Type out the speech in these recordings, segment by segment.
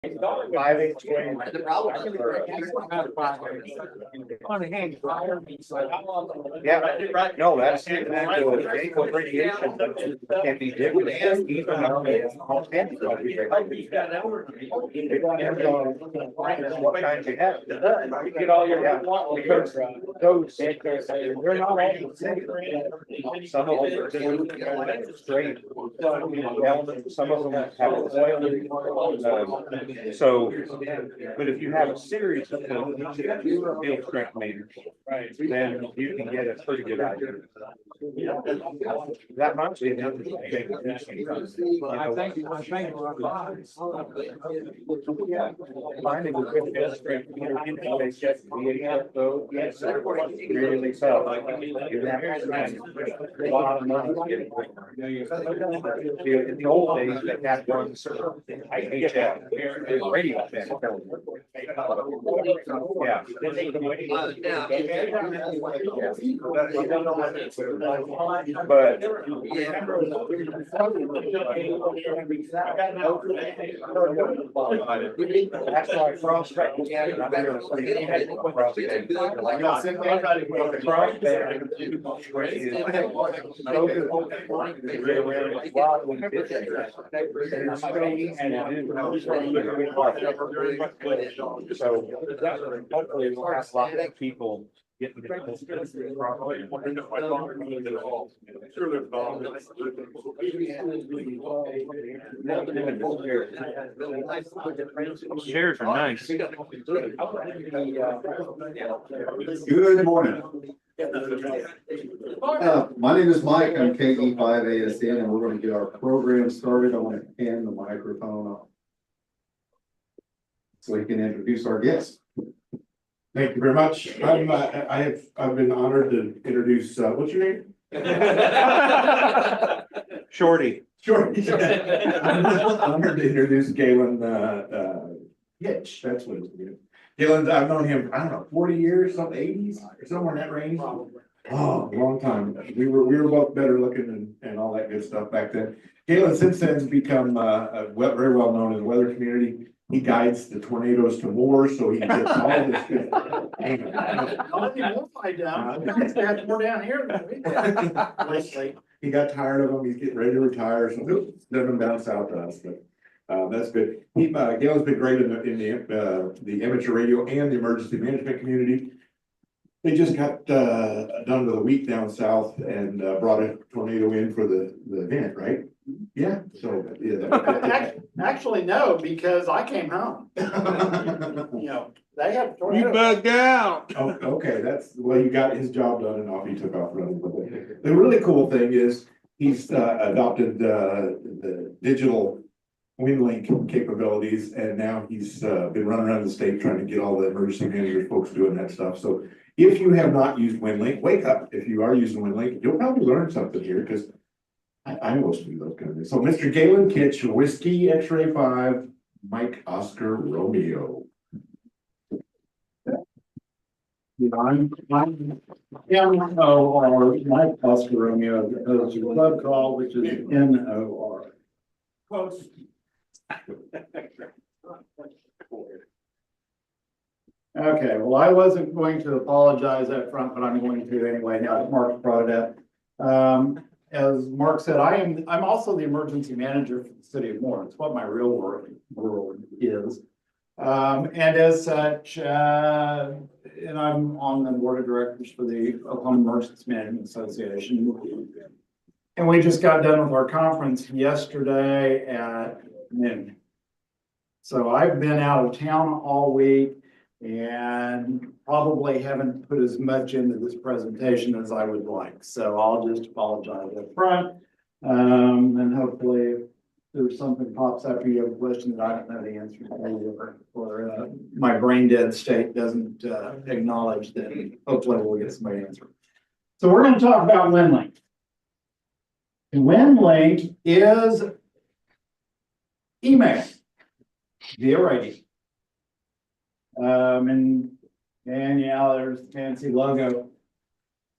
5/8 swing. The problem. Yeah, right. No, that's the ankle radiation can be different, even though it's all hands. It depends on what kind you have. You get all your, because those, they're not all the same. Some of them are straight elements, some of them have oil. So, but if you have a series of field strength meters, then you can get a pretty good idea. That might be an interesting. Finding a good field strength meter, they set though, yes, really tough. You have a lot of money to get it. In the old days, they had one IHF, radio check. Yeah. But that's why frost band. So hopefully we'll have a lot of people getting chairs are nice. Good morning. My name is Mike. I'm KE5ASN, and we're going to get our program started. I want to hand the microphone off so we can introduce our guest. Thank you very much. I've been honored to introduce, what's your name? Shorty. Shorty. I'm honored to introduce Gayland Kitch. That's what it's doing. Gayland, I've known him, I don't know, 40 years, some 80s, or somewhere in that range. Oh, long time. We were both better looking and all that good stuff back then. Gayland since then has become very well known in the weather community. He guides the tornadoes to more, so he gets all this good. More down here than we did. He got tired of them. He's getting ready to retire, so he'll send them down south to us. But that's good. Gayland's been great in the amateur radio and the emergency management community. They just got done with a week down south and brought a tornado in for the event, right? Yeah. So yeah. Actually, no, because I came home. You know, they had. You bugged out. Oh, okay, that's well. You got his job done, and off he took off running. But the really cool thing is he's adopted the digital Winlink capabilities, and now he's been running around the state trying to get all the emergency managers folks doing that stuff. So if you have not used Winlink, wake up. If you are using Winlink, you'll probably learn something here because I most of those kind of things. So Mr. Gayland Kitch, Whiskey X-Ray 5, Mike Oscar Romeo. I'm N-O-R, Mike Oscar Romeo, as opposed to club call, which is N-O-R. Close. Okay, well, I wasn't going to apologize up front, but I'm going to anyway. Now that Mark brought it up. As Mark said, I'm also the emergency manager for the city of Moore. It's what my real world is. And as such, and I'm on the board of directors for the Oklahoma Emergency Management Association. And we just got done with our conference yesterday at noon. So I've been out of town all week and probably haven't put as much into this presentation as I would like. So I'll just apologize up front. And hopefully if there's something pops up, you have a question that I don't know the answer to, or my brain dead state doesn't acknowledge, then hopefully we'll get somebody to answer. So we're going to talk about Winlink. Winlink is email via radio. And yeah, there's the fancy logo.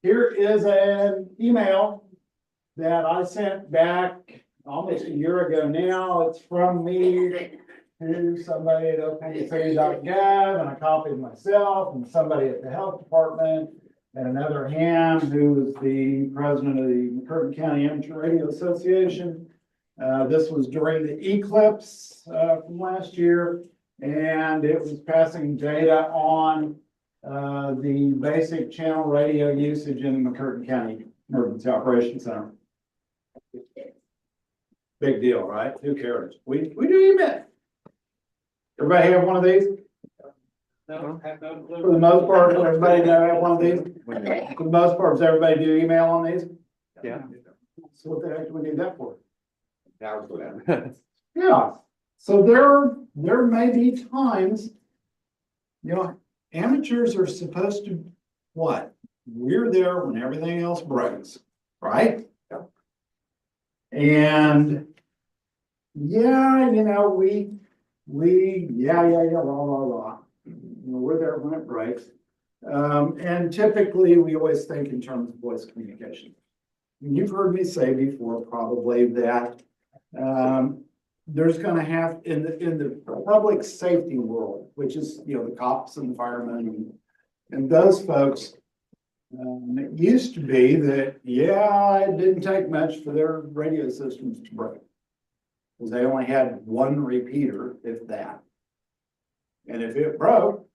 Here is an email that I sent back almost a year ago now. It's from me to somebody at oklahomacity.gov and a copy of myself and somebody at the health department. And another Ham, who is the president of the McCurtain County Amateur Radio Association. This was during the eclipse from last year, and it was passing data on the basic channel radio usage in the McCurtain County Emergency Operations Center. Big deal, right? Who cares? We do emit. Everybody have one of these? For the most part, does everybody have one of these? For the most part, does everybody do email on these? Yeah. So what the heck do we need that for? Hours go down. Yeah, so there may be times, you know, amateurs are supposed to, what? We're there when everything else breaks, right? Yeah. And yeah, you know, rah. You know, we're there when it breaks. And typically we always think in terms of voice communication. You've heard me say before probably that there's going to have in the public safety world, which is, you know, the cops and the firemen and those folks. It used to be that, yeah, it didn't take much for their radio systems to break because they only had one repeater, if that. And if it broke,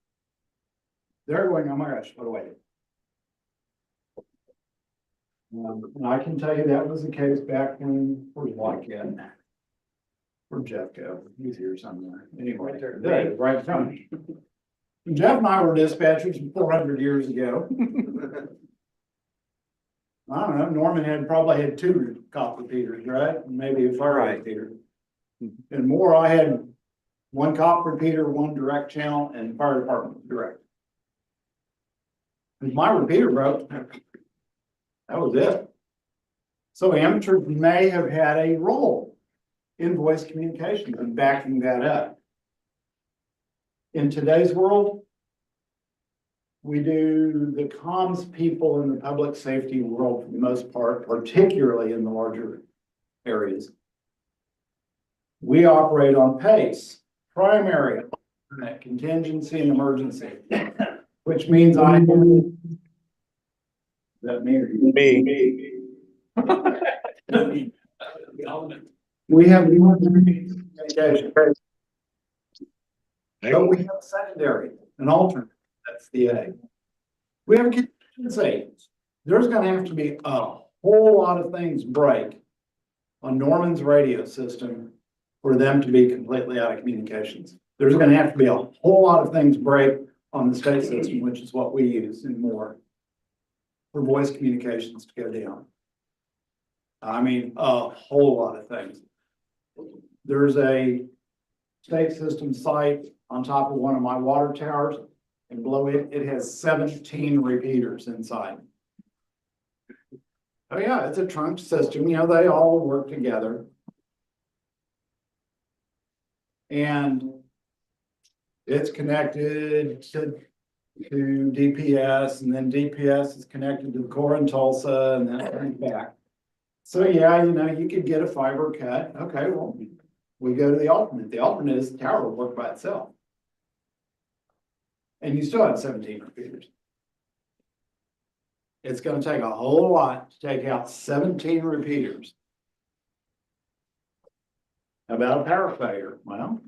they're going, oh my gosh, what do I do? And I can tell you that was the case back when, where's Mike at? Where'd Jeff go? He's here somewhere. Anyway, there he is, right in front of me. Jeff and I were dispatchers 400 years ago. I don't know, Norman probably had 2 cop repeaters, right? Maybe a fire repeater. And more, I had 1 cop repeater, 1 direct channel, and fire department direct. If my repeater broke, that was it. So amateurs may have had a role in voice communication and backing that up. In today's world, we do the comms people in the public safety world for the most part, particularly in the larger areas. We operate on PACE, primary, alternate, contingency, and emergency, which means I. That me. We have communication. But we have a secondary, an alternate. That's the A. We have a contingency. There's going to have to be a whole lot of things break on Norman's radio system for them to be completely out of communications. There's going to have to be a whole lot of things break on the state system, which is what we use and more, for voice communications to go down. I mean, a whole lot of things. There's a state system site on top of one of my water towers, and below it, it has 17 repeaters inside. Oh yeah, it's a trunk system. You know, they all work together. And it's connected to DPS, and then DPS is connected to the core in Tulsa, and then it comes back. So yeah, you know, you could get a fiber cut. Okay, well, we go to the alternate. The alternate is the tower will work by itself. And you still have 17 repeaters. It's going to take a whole lot to take out 17 repeaters. How about a power failure? Well,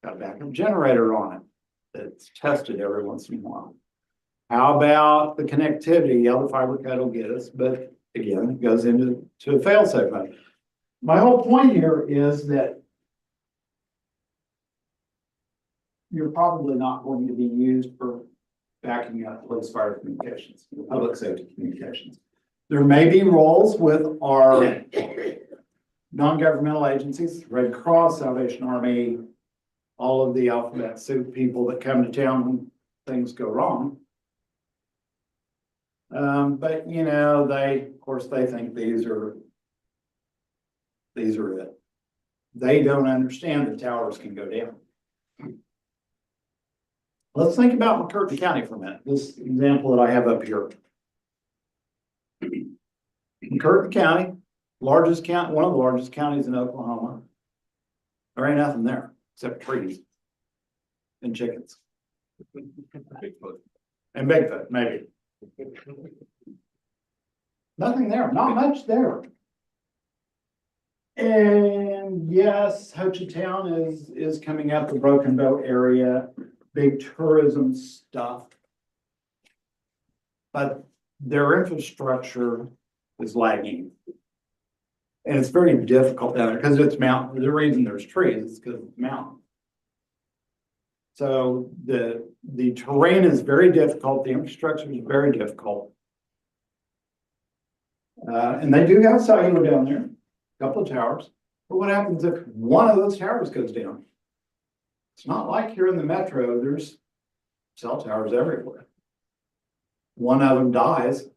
got a backup generator on it that's tested every once in a while. How about the connectivity? Yeah, the fiber cut will get us, but again, it goes into a fail-safe mode. My whole point here is that you're probably not going to be used for backing up police fire communications, public safety communications. There may be roles with our non-governmental agencies, Red Cross, Salvation Army, all of the alphabet soup people that come to town when things go wrong. But you know, of course, they think these are it. They don't understand that towers can go down. Let's think about McCurtain County for a minute. This example that I have up here. McCurtain County, largest county, one of the largest counties in Oklahoma. There ain't nothing there. except trees. And chickens. And Bigfoot, maybe. Nothing there, not much there. And yes, Ho Chi Town is coming up, the Broken Bow area, big tourism stuff. But their infrastructure is lagging. And it's very difficult down there because it's mountain. The reason there's trees is because it's mountain. So the terrain is very difficult, the infrastructure is very difficult. And they do have cellular down there, a couple of towers. But what happens if one of those towers goes down? It's not like here in the metro, there's cell towers everywhere. One of them dies,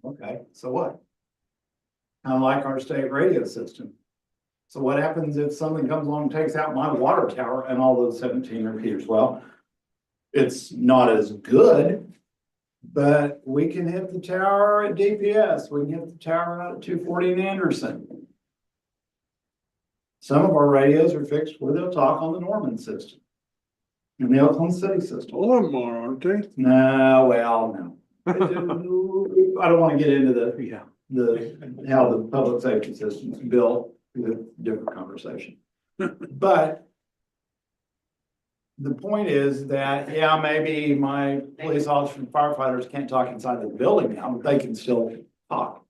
okay, so what? Kind of like our state radio system. So what happens if something comes along and takes out my water tower and all those 17 repeaters? Well, it's not as good, but we can hit the tower at DPS. We can hit the tower out at 240 and Anderson. Some of our radios are fixed where they'll talk on the Norman system. In the Oakland City system. All of them are, aren't they? No, well, no. I don't want to get into how the public safety system is built. It's a different conversation. But the point is that, yeah, maybe my police officers and firefighters can't talk inside the building now, but they can still talk.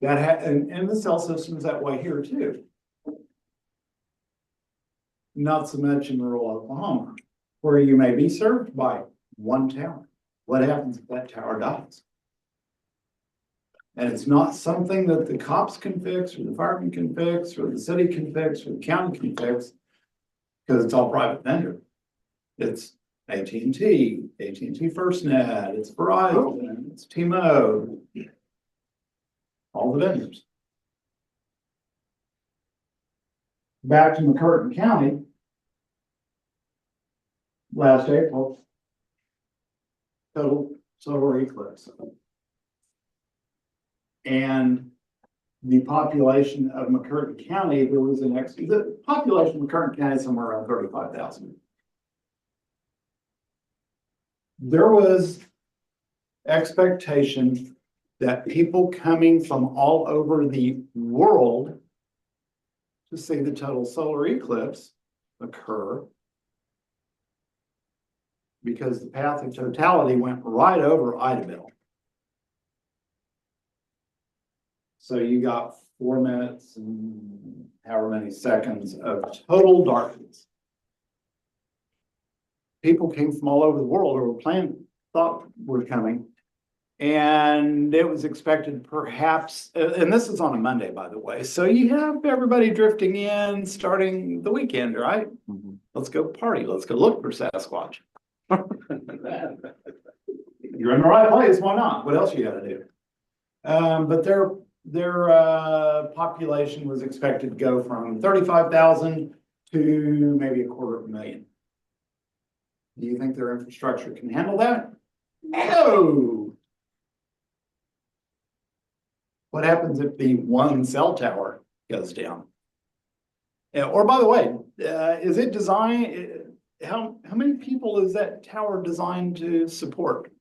And the cell system's that way here too. Not so much in rural Oklahoma, where you may be served by one tower. What happens if that tower dies? And it's not something that the cops can fix, or the firemen can fix, or the city can fix, or the county can fix, because it's all private vendor. It's AT&T, AT&T FirstNet, it's Verizon, it's T-Mobile, all the vendors. Back to McCurtain County. Last April. Total solar eclipse. And the population of McCurtain County, there was the population of McCurtain County is somewhere around 35,000. There was expectation that people coming from all over the world to see the total solar eclipse occur, because the path of totality went right over Idabel. So you got 4 minutes and however many seconds of total darkness. People came from all over the world or thought were coming. And it was expected perhaps, and this is on a Monday, by the way. So you have everybody drifting in starting the weekend, right? Mm-hmm. Let's go party. Let's go look for Sasquatch. You're in the right place. Why not? What else you got to do? But their population was expected to go from 35,000 to maybe 250,000. Do you think their infrastructure can handle that? No. What happens if the one cell tower goes down? Yeah, or by the way, is it designed? How many people is that tower designed to support?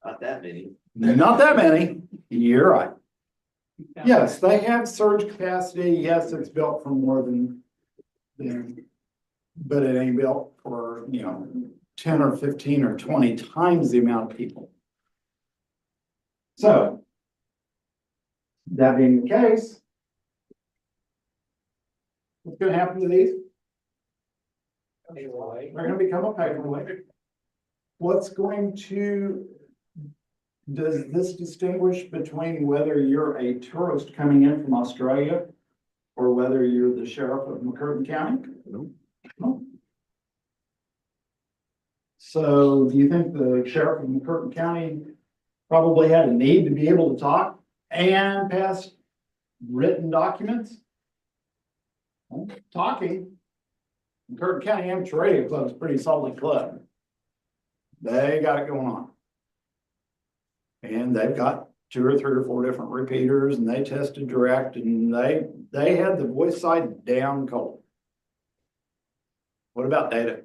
Not that many. Not that many. You're right. Yes, they have surge capacity. Yes, it's built for more than, but it ain't built for, 10 or 15 or 20 times the amount of people. So, that being the case, what's going to happen to these? They're going to become a paperweight. Does this distinguish between whether you're a tourist coming in from Australia or whether you're the sheriff of McCurtain County? No. So do you think the sheriff of McCurtain County probably had a need to be able to talk and pass written documents? Well, talking. McCurtain County Amateur Radio Club is a pretty solid club. They got it going on. And they've got 2 or 3 or 4 different repeaters, and they tested direct, and they had the voice side down cold. What about data?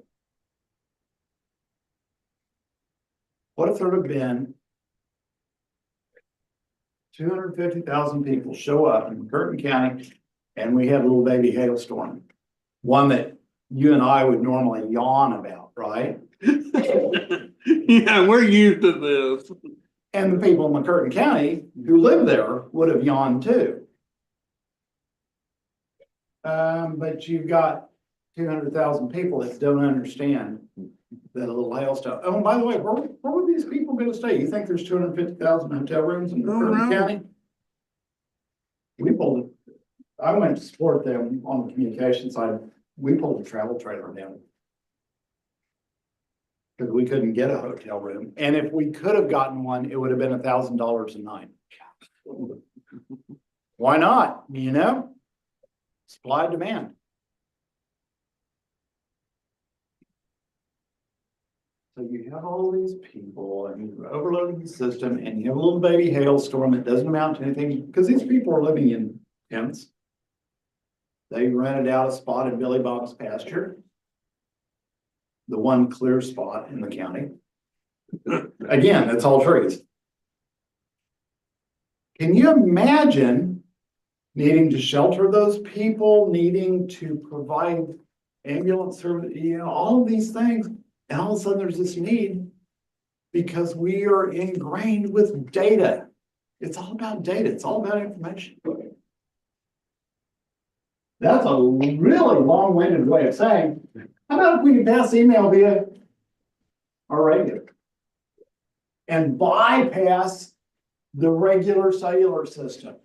What if there had been 250,000 people show up in Curtin County and we had a little baby hailstorm? One that you and I would normally yawn about, right? Yeah, we're used to this. And the people in McCurtain County who live there would have yawned too. But you've got 200,000 people that don't understand that a little hailstone. Oh, and by the way, where were these people gonna stay? You think there's 250,000 hotel rooms in McCurtain no. County? We pulled it. I went to support them on the communication side. We pulled a travel trailer down. Because we couldn't get a hotel room. And if we could have gotten one, it would have been $1,000 a night. Why not? You know? Supply and demand. So you have all these people and you're overloading the system and you have a little baby hailstorm that doesn't amount to anything because these people are living in tents. They rented out a spot in Billy Bob's pasture. The one clear spot in the county. Again, that's all trees. Can you imagine needing to shelter those people, needing to provide ambulance service, you know, all of these things, and all of a sudden there's this need because we are ingrained with data. It's all about data. It's all about information. That's a really long-winded way of saying, how about if we can pass email via our radio and bypass the regular cellular system?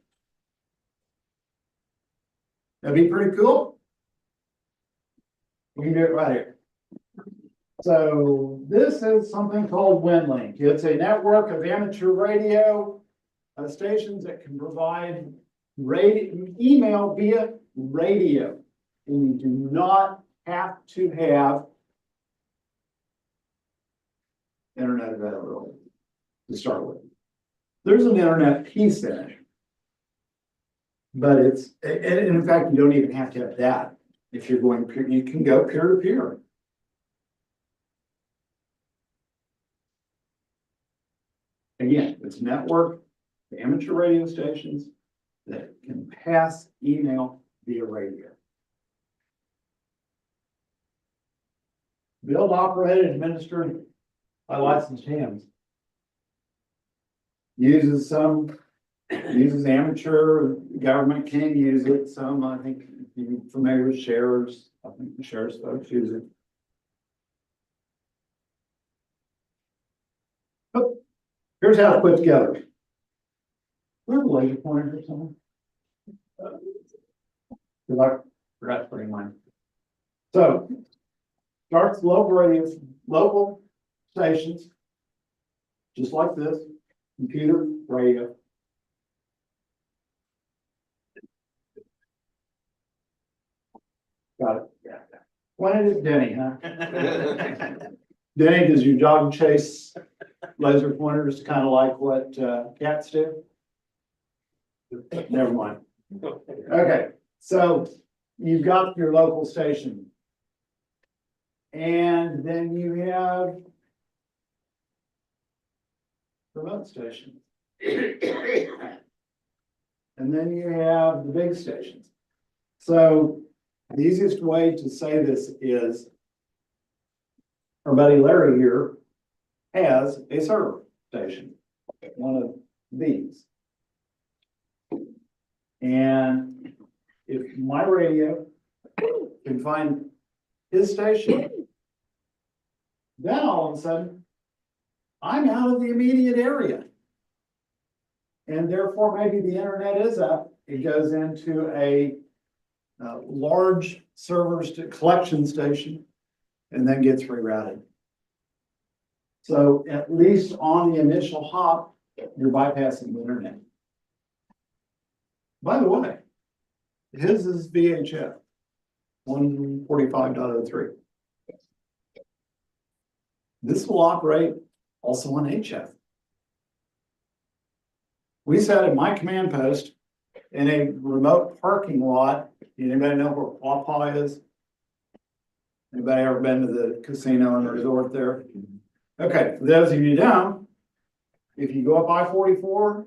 That'd be pretty cool. We can do it right here. So this is something called Winlink. It's a network of amateur radio stations that can provide email via radio. And you do not have to have internet availability to start with. There's an internet piece in it, but and in fact, you don't even have to have that. If you're going peer, you can go peer to peer. Again, it's a network of amateur radio stations that can pass email via radio. Built, operated, administered by licensed hands. Uses amateur, government can use it. Some, I think, if you're familiar with shares, I think the shares folks use it. But here's how it's put together. Where's the laser pointer or something? Because I forgot to bring mine. So starts local radios, local stations, just like this, computer, radio. Got it. Yeah. Pointed at Denny, huh? Denny, does your dog chase laser pointers kind of like what cats do? Never mind. Okay, so you've got your local station. And then you have remote stations. And then you have the big stations. So the easiest way to say this is our buddy Larry here has a server station, one of these. And if my radio can find his station, then all of a sudden I'm out of the immediate area. And therefore maybe the internet is up. It goes into a large servers to collection station and then gets rerouted. So at least on the initial hop, you're bypassing the internet. By the way, his is VHF 145.03. This will operate also on HF. We sat at my command post in a remote parking lot. Anybody know where Pawpaw is? Anybody ever been to the casino and resort there? Okay, for those of you who don't, if you go up I-44,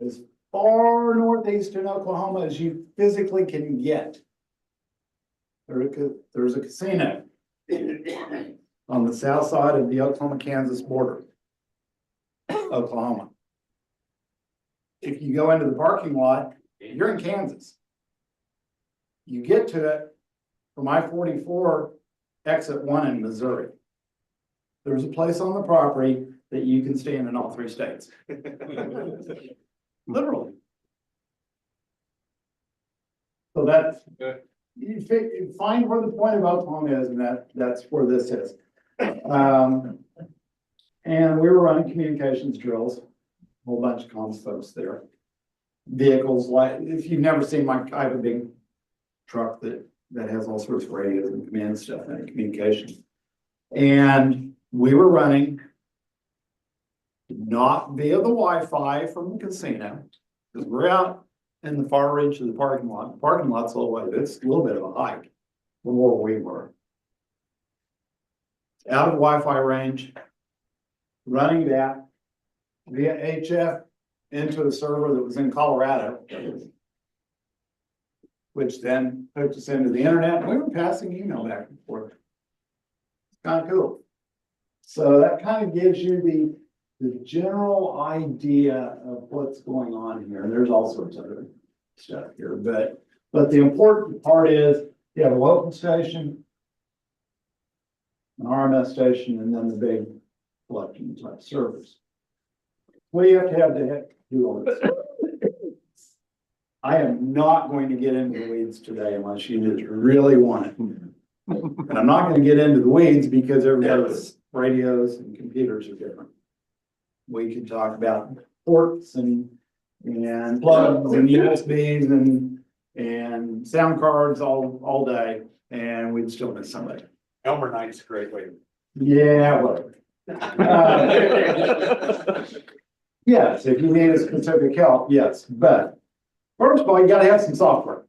as far northeast in Oklahoma as you physically can get, there's a casino on the south side of the Oklahoma-Kansas border, Oklahoma. If you go into the parking lot, you're in Kansas. You get to it from I-44, exit 1 in Missouri. There's a place on the property that you can stand in all 3 states. Literally. So that's, you find where the point of Oklahoma is, and that's where this is. And we were running communications drills, a whole bunch of comms folks there. Vehicles, like, if you've never seen I have a big truck that has all sorts of radios and command stuff and communications. And we were running not via the Wi-Fi from the casino, because we're out in the far reach of the parking lot. The parking lot's a little way, it's a little bit of a hike from where we were. Out of Wi-Fi range, running that via HF into a server that was in Colorado, which then hooked us into the internet. We were passing email back and forth. It's kind of cool. So that kind of gives you the general idea of what's going on here. There's all sorts of other stuff here, but the important part is you have a local station, an RMS station, and then the big collection type servers. What do you have to do all this? I am not going to get into the weeds today unless you just really want it. And I'm not going to get into the weeds because everybody's radios and computers are different. We could talk about ports and plugs and USBs and sound cards all day, and we'd still miss somebody. Elmer Knight's a great way. Yeah, whatever. Yes, if you need a specific help, yes, but first of all, you gotta have some software.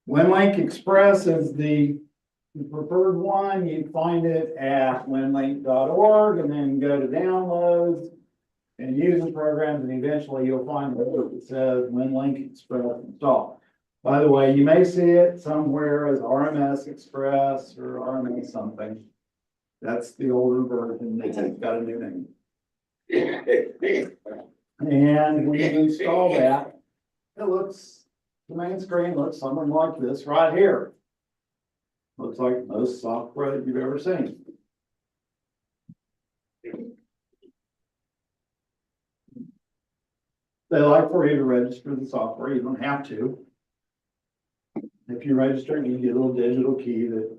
Winlink Express is the preferred one. You find it at winlink.org and then go to downloads and user programs, and eventually you'll find where it says Winlink Express install. By the way, you may see it somewhere as RMS Express or RMS something. That's the older version. It's got a new name. And when you install that, the main screen looks something like this right here. Looks like most software that you've ever seen. They like for you to register the software. You don't have to. If you register, you get a little digital key that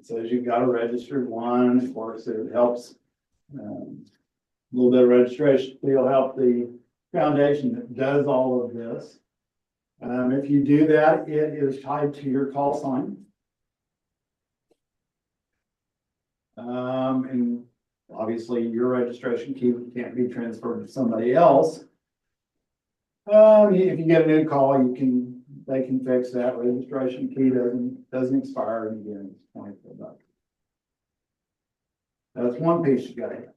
says you've got a registered one. Of course, it helps. A little bit of registration will help the foundation that does all of this. If you do that, it is tied to your call sign. And obviously your registration key can't be transferred to somebody else. If you get a new call, they can fix that. Registration key doesn't expire, and again, it's $24. That's one piece you gotta have.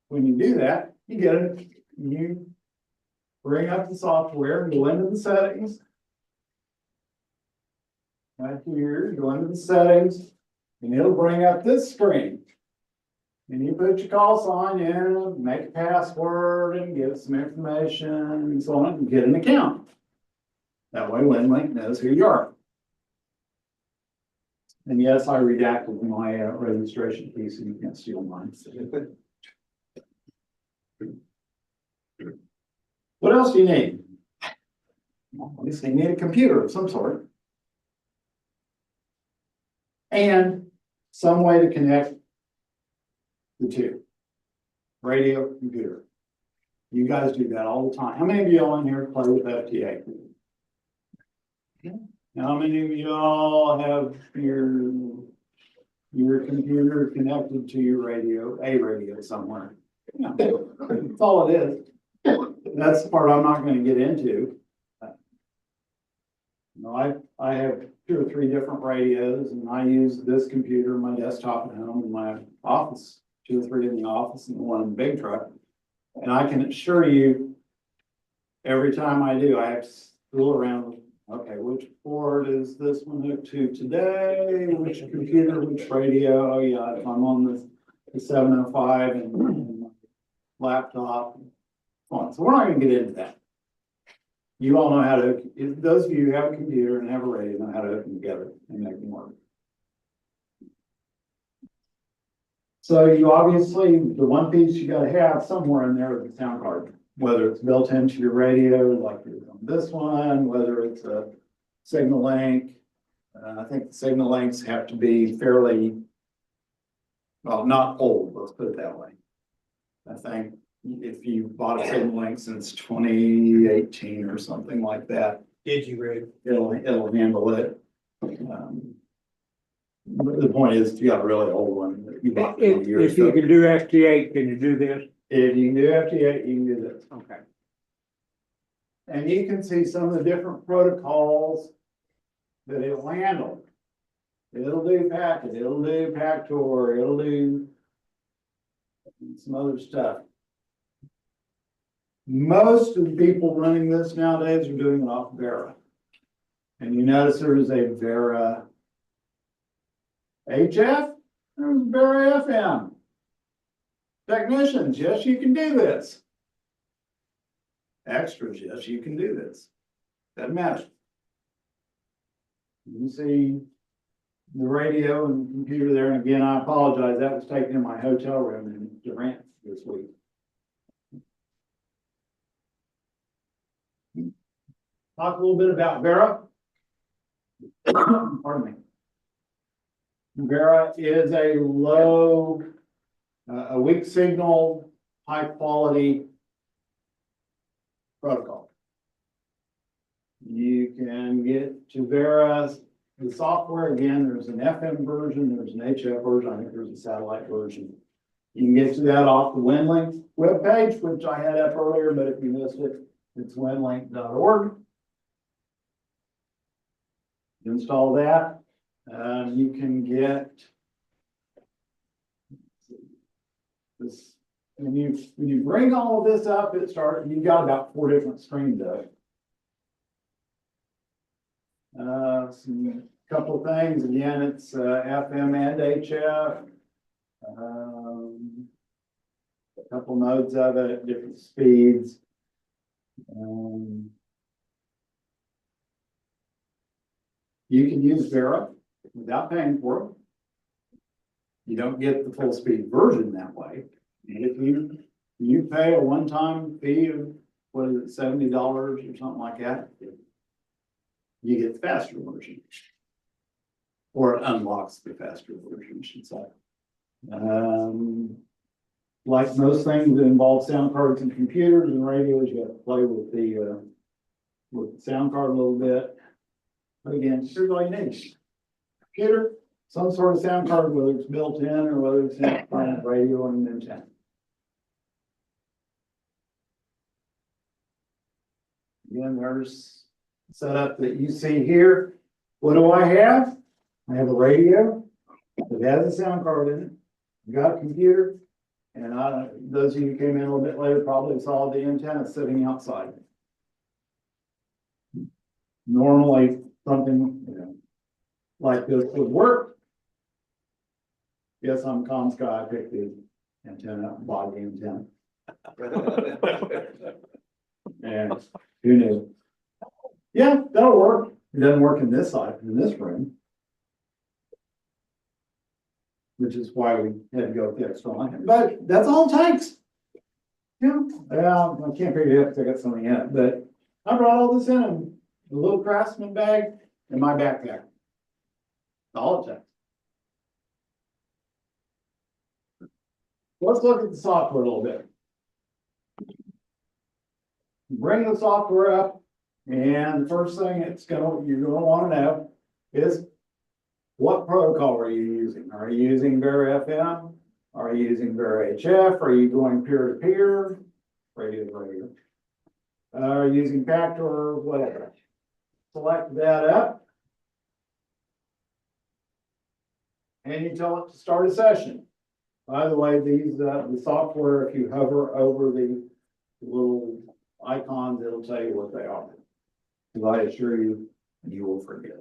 When you do that, you get it. You bring up the software and go into the settings. Right here, you go into the settings, and it'll bring up this screen. And you put your call sign in, make a password, and give some information, and so on, and get an account. That way, Winlink knows who you are. And yes, I redacted my registration key, so you can't steal mine. What else do you need? Well, at least you need a computer of some sort. And some way to connect the two. Radio, computer. You guys do that all the time. How many of y'all in here play with FTA? How many of y'all have your computer connected to your radio, a radio somewhere? Yeah, that's all it is. That's the part I'm not going to get into. I'm know, I have 2 or 3 different radios, and I use this computer, my desktop at home, in my office, 2 or 3 in the office, and 1 in the big truck. And I can assure you, every time I do, I have to fool around. Okay, which board is this one hooked to today? Which computer, which radio? Oh yeah, if I'm on the 705 and my laptop. So we're not gonna get into that. You all know how to, those of you who have a computer and have a radio know how to hook them together and make them work. So you obviously, the one piece you gotta have somewhere in there is the sound card, whether it's built into your radio, like on this one, whether it's a signal link. I think the signal links have to be fairly, well, not old, let's put it that way. I think if you bought a signal link since 2018 or something like that. Did you, Rick? It'll handle it. But the point is, if you got a really old one that you bought 20 years If you ago, can do FT8, can you do this? if you can do FT8, you can do this. Okay. And you can see some of the different protocols that it'll handle. It'll do packet, it'll do Pactor, it'll do some other stuff. Most of the people running this nowadays are doing it off Vera. And you notice there is a Vera HF, there's Vera FM. Technicians, yes, you can do this. Extras, yes, you can do this. Doesn't matter. You can see the radio and computer there, and again, I apologize, that was taken in my hotel room in Durant this week. Talk a little bit about Vera. Pardon me. Vera is a low, a weak signal, high quality protocol. You can get to Vera, the software, again, there's an FM version, there's an HF version, I think there's a satellite version. You can get to that off the Winlink webpage, which I had up earlier, but if you missed it, it's winlink.org. Install that. You can get this. When you bring all of this up, you've got about 4 different screens of it. Some couple of things. Again, it's FM and HF. A couple modes of it at different speeds. You can use Vera without paying for it. You don't get the full speed version that way. And if you pay a one-time fee of, what is it, $70 or something like that, you get the faster version. Or it unlocks the faster version, I should say. Like most things that involve sound cards and computers and radios, you have to play with the sound card a little bit. But again, here's all you need. Computer, some sort of sound card, whether it's built in or whether it's in a radio and an antenna. Again, there's setup that you see here. What do I have? I have a radio that has a sound card in it. I've got a computer, and those of you who came in a little bit later probably saw the antenna sitting outside. Normally, something like this would work. Yes, I'm ComSky. I picked the antenna, bought the antenna. And who knew? Yeah, that'll work. It doesn't work in this side, in this room. Which is why we had to go with the extra line. But that's all it takes. Yeah, I can't figure it out because I got something in it. But I brought all this in a little Craftsman bag in my backpack. That's all it takes. Let's look at the software a little bit. Bring the software up, and the first thing you're gonna want to know is what protocol are you using? Are you using Vera FM? Are you using Vera HF? Are you going peer-to-peer? Radio to radio. Are you using Pactor or whatever? select that up. And you tell it to start a session. By the way, these, the software, if you hover over the little icons, it'll tell you what they are. Because I assure you, you will forget.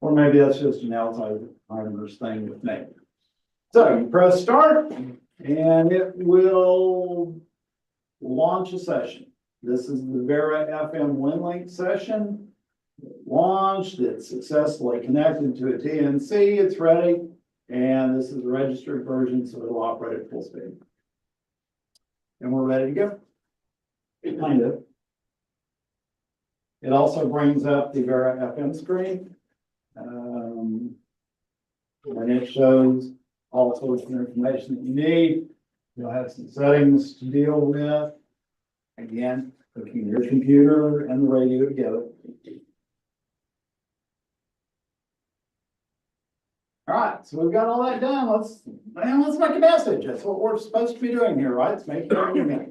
Or maybe that's just an Alzheimer's thing with me. So you press start and it will launch a session. This is the Vera FM Winlink session. It launched, it's successfully connected to a TNC, it's ready. And this is the registered version, so it'll operate at full speed. And we're ready to go. Kind of. It also brings up the Vera FM screen. And it shows all sorts of information that you need. You'll have some settings to deal with. Again, hooking your computer and the radio together. All right, so we've got all that done. Let's make a message. That's what we're supposed to be doing here, right? It's making a email.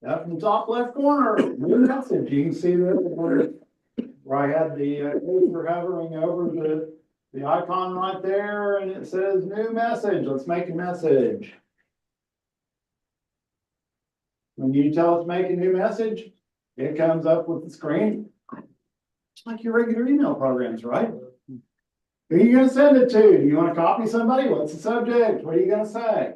Up in the top left corner, new message. You can see that where I had the cursor hovering over the icon right there, and it says new message. Let's make a message. When you tell it to make a new message, it comes up with the screen. Just like your regular email programs, right? Who are you going to send it to? Do you want to copy somebody? What's the subject? What are you going to say?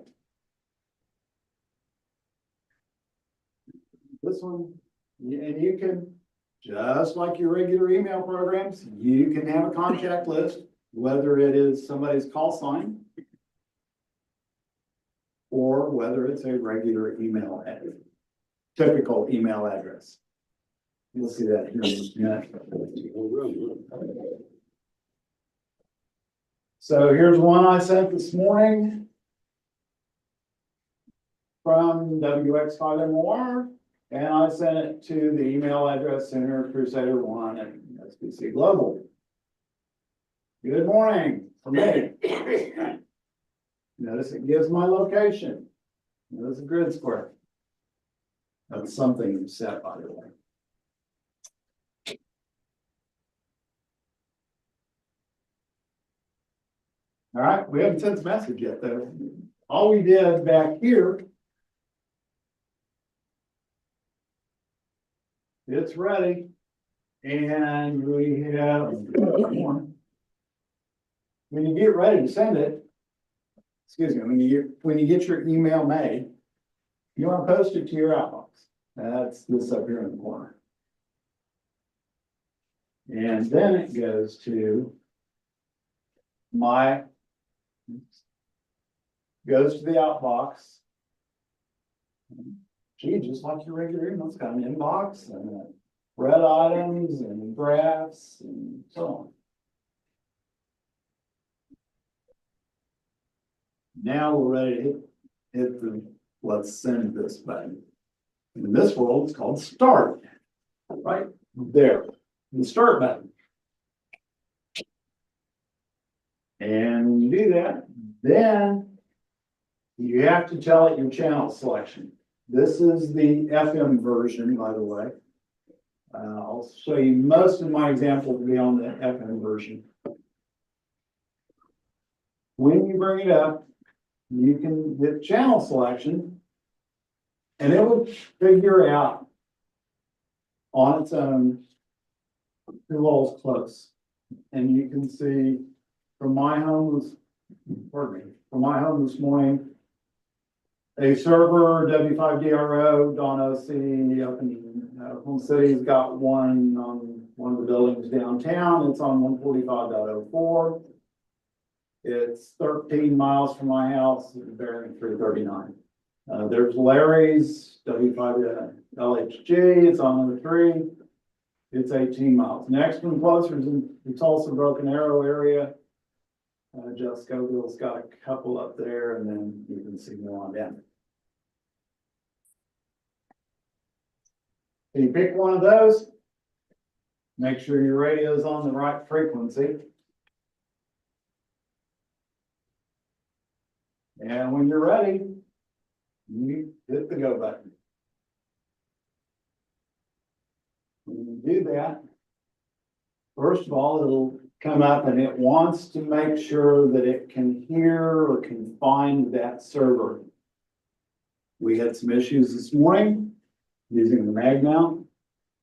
This one, and you can, just like your regular email programs, you can have a contact list, whether it is somebody's call sign or whether it's a regular email address, typical email address. You'll see that here in a minute. So here's one I sent this morning from WX5MOR, and I sent it to the email address Center Crusader1 at SBC Global. Good morning from me. Notice it gives my location. Notice a grid square. That's something you set, by the way. All right, we haven't sent the message yet, though. All we did back here, it's ready, and we have when you get ready to send it. Excuse me, when you get your email made, you want to post it to your outbox. That's this up here in the corner, and then it goes to goes to the outbox. Gee, just like your regular email, it's got an inbox and red items and graphs and so on. Now we're ready to hit the let's send this button. In this world, it's called start. Right there, the start button. And when you do that, then you have to tell it your channel selection. This is the FM version, by the way. I'll show you most of my examples will be on the FM version. When you bring it up, you can hit channel selection, and it will figure out on its own who all's close. And you can see from my home this morning, a server, W5DRO, Don OC up in Home City's got one on one of the buildings downtown. It's on 145.04. It's 13 miles from my house, bearing 339. There's Larry's, W5LHG, it's on number 3. It's 18 miles. Next one closer is in the Tulsa Broken Arrow area. Jeff Scoville's got a couple up there, and then you can see more on down. So you pick one of those, make sure your radio is on the right frequency. And when you're ready, you hit the go button. do that, first of all, it'll come up and it wants to make sure that it can hear or can find that server. We had some issues this morning using the mag mount.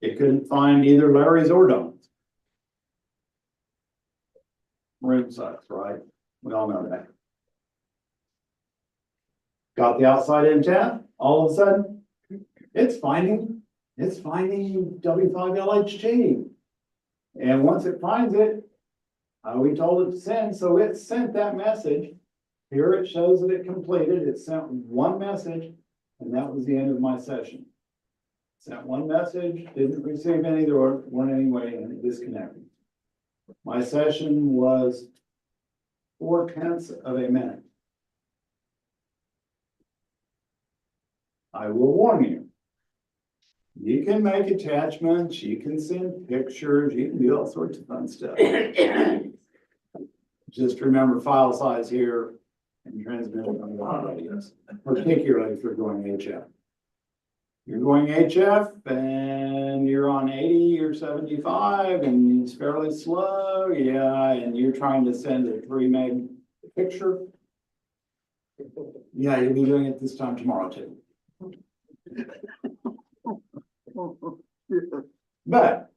It couldn't find either Larry's or Don's. Room sucks, right? We all know that. Got the outside in tab, all of a sudden, it's finding W5LHT. And once it finds it, we told it to send, so it sent that message. Here it shows that it completed, it sent one message, and that was the end of my session. Sent one message, didn't receive any, there weren't any way, and it disconnected. My session was 0.4 of a minute. I will warn you. You can make attachments, you can send pictures, you can do all sorts of fun stuff. Just remember file size here and transmission on the radius, particularly if you're going HF. You're going HF and you're on 80 or 75 and it's fairly slow, yeah, and you're trying to send a 3 meg picture. Yeah, you'll be doing it this time tomorrow too. But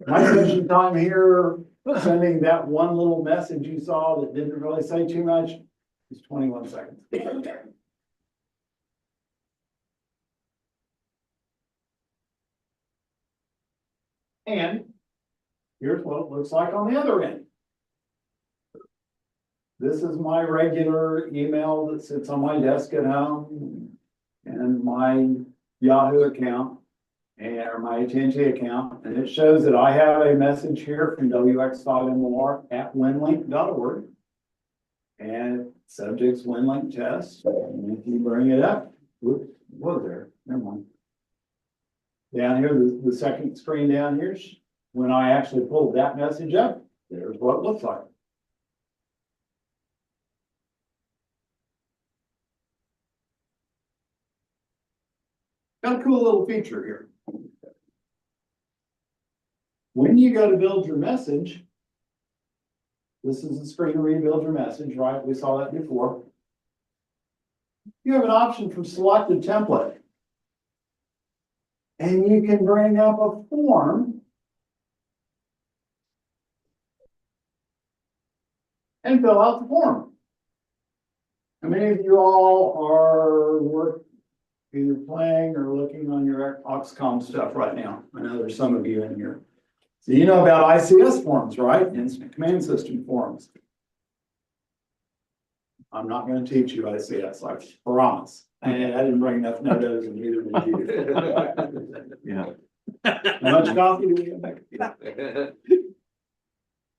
my session time here, sending that one little message you saw that didn't really say too much, is 21 seconds. And here's what it looks like on the other end. This is my regular email that sits on my desk at home and my Yahoo account or my AT&T account. And it shows that I have a message here from WX5MOR at winlink.org. And subject's Winlink test. And if you bring it up, whoops, was there? Never mind. Down here, the second screen down here, when I actually pulled that message up, there's what it looks like. Got a cool little feature here. When you go to build your message, this is the screen where you build your message, right? We saw that before. You have an option for select a template. And you can bring up a form and fill out the form. How many of you all are either playing or looking on your Oxcom stuff right now? I know there's some of you in here. So you know about ICS forms, right? Instant Command System forms. I'm not going to teach you ICS, I promise. And I didn't bring enough notes and neither did you. Yeah. How much coffee do we have?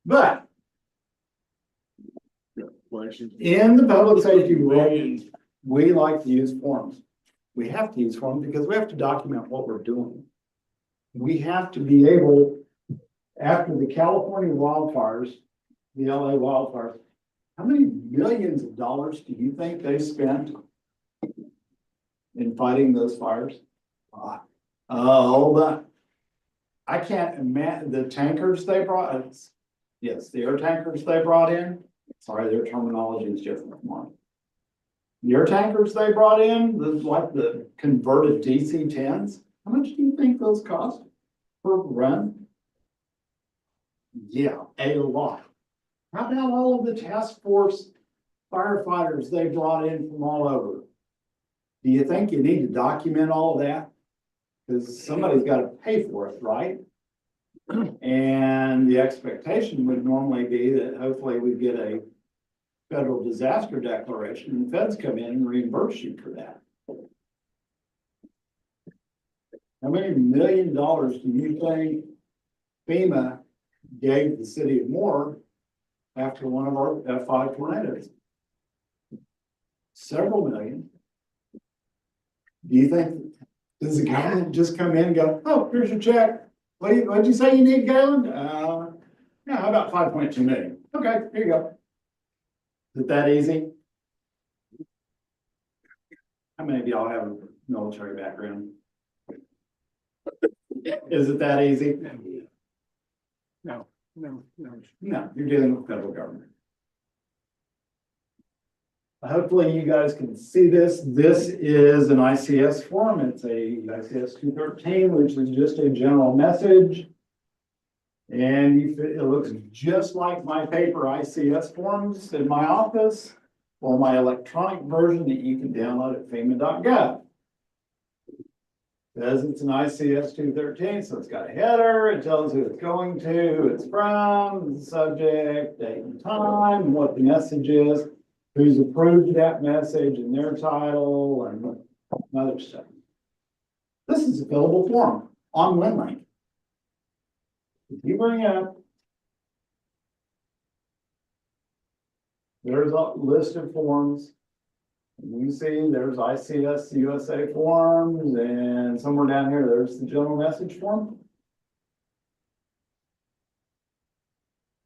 But in the public safety world, we like to use forms. We have to use forms because we have to document what we're doing. We have to be able, after the California wildfires, the LA wildfires, how many millions of dollars do you think they spent in fighting those fires? Hold on. I can't imagine the tankers they brought. Yes, the air tankers they brought in. Sorry, their terminology is different from mine. The air tankers they brought in, like the converted DC-10s. How much do you think those cost per run? Yeah, a lot. How about all of the task force firefighters they brought in from all over? Do you think you need to document all of that? Because somebody's got to pay for it, right? And the expectation would normally be that hopefully we get a federal disaster declaration and the feds come in and reimburse you for that. How many $1 million do you think FEMA gave the city of Moore after one of our F5 tornadoes? Several million. Do you think, does the government just come in and go, oh, here's your check. What'd you say you need, Gayland? Yeah, how about 5.2 million? Okay, here you go. Is it that easy? How many of y'all have a military background? Is it that easy? No. No, you're dealing with federal government. Hopefully you guys can see this. This is an ICS form. It's a ICS 213, which is just a general message. And it looks just like my paper ICS forms in my office or my electronic version that you can download at FEMA.gov. Says it's an ICS 213, so it's got a header, it tells who it's going to, who it's from, the subject, date and time, what the message is, who's approved that message and their title and other stuff. This is a fillable form on Winlink. If you bring up, there's a list of forms. You see there's ICS USA forms, and somewhere down here, there's the general message form.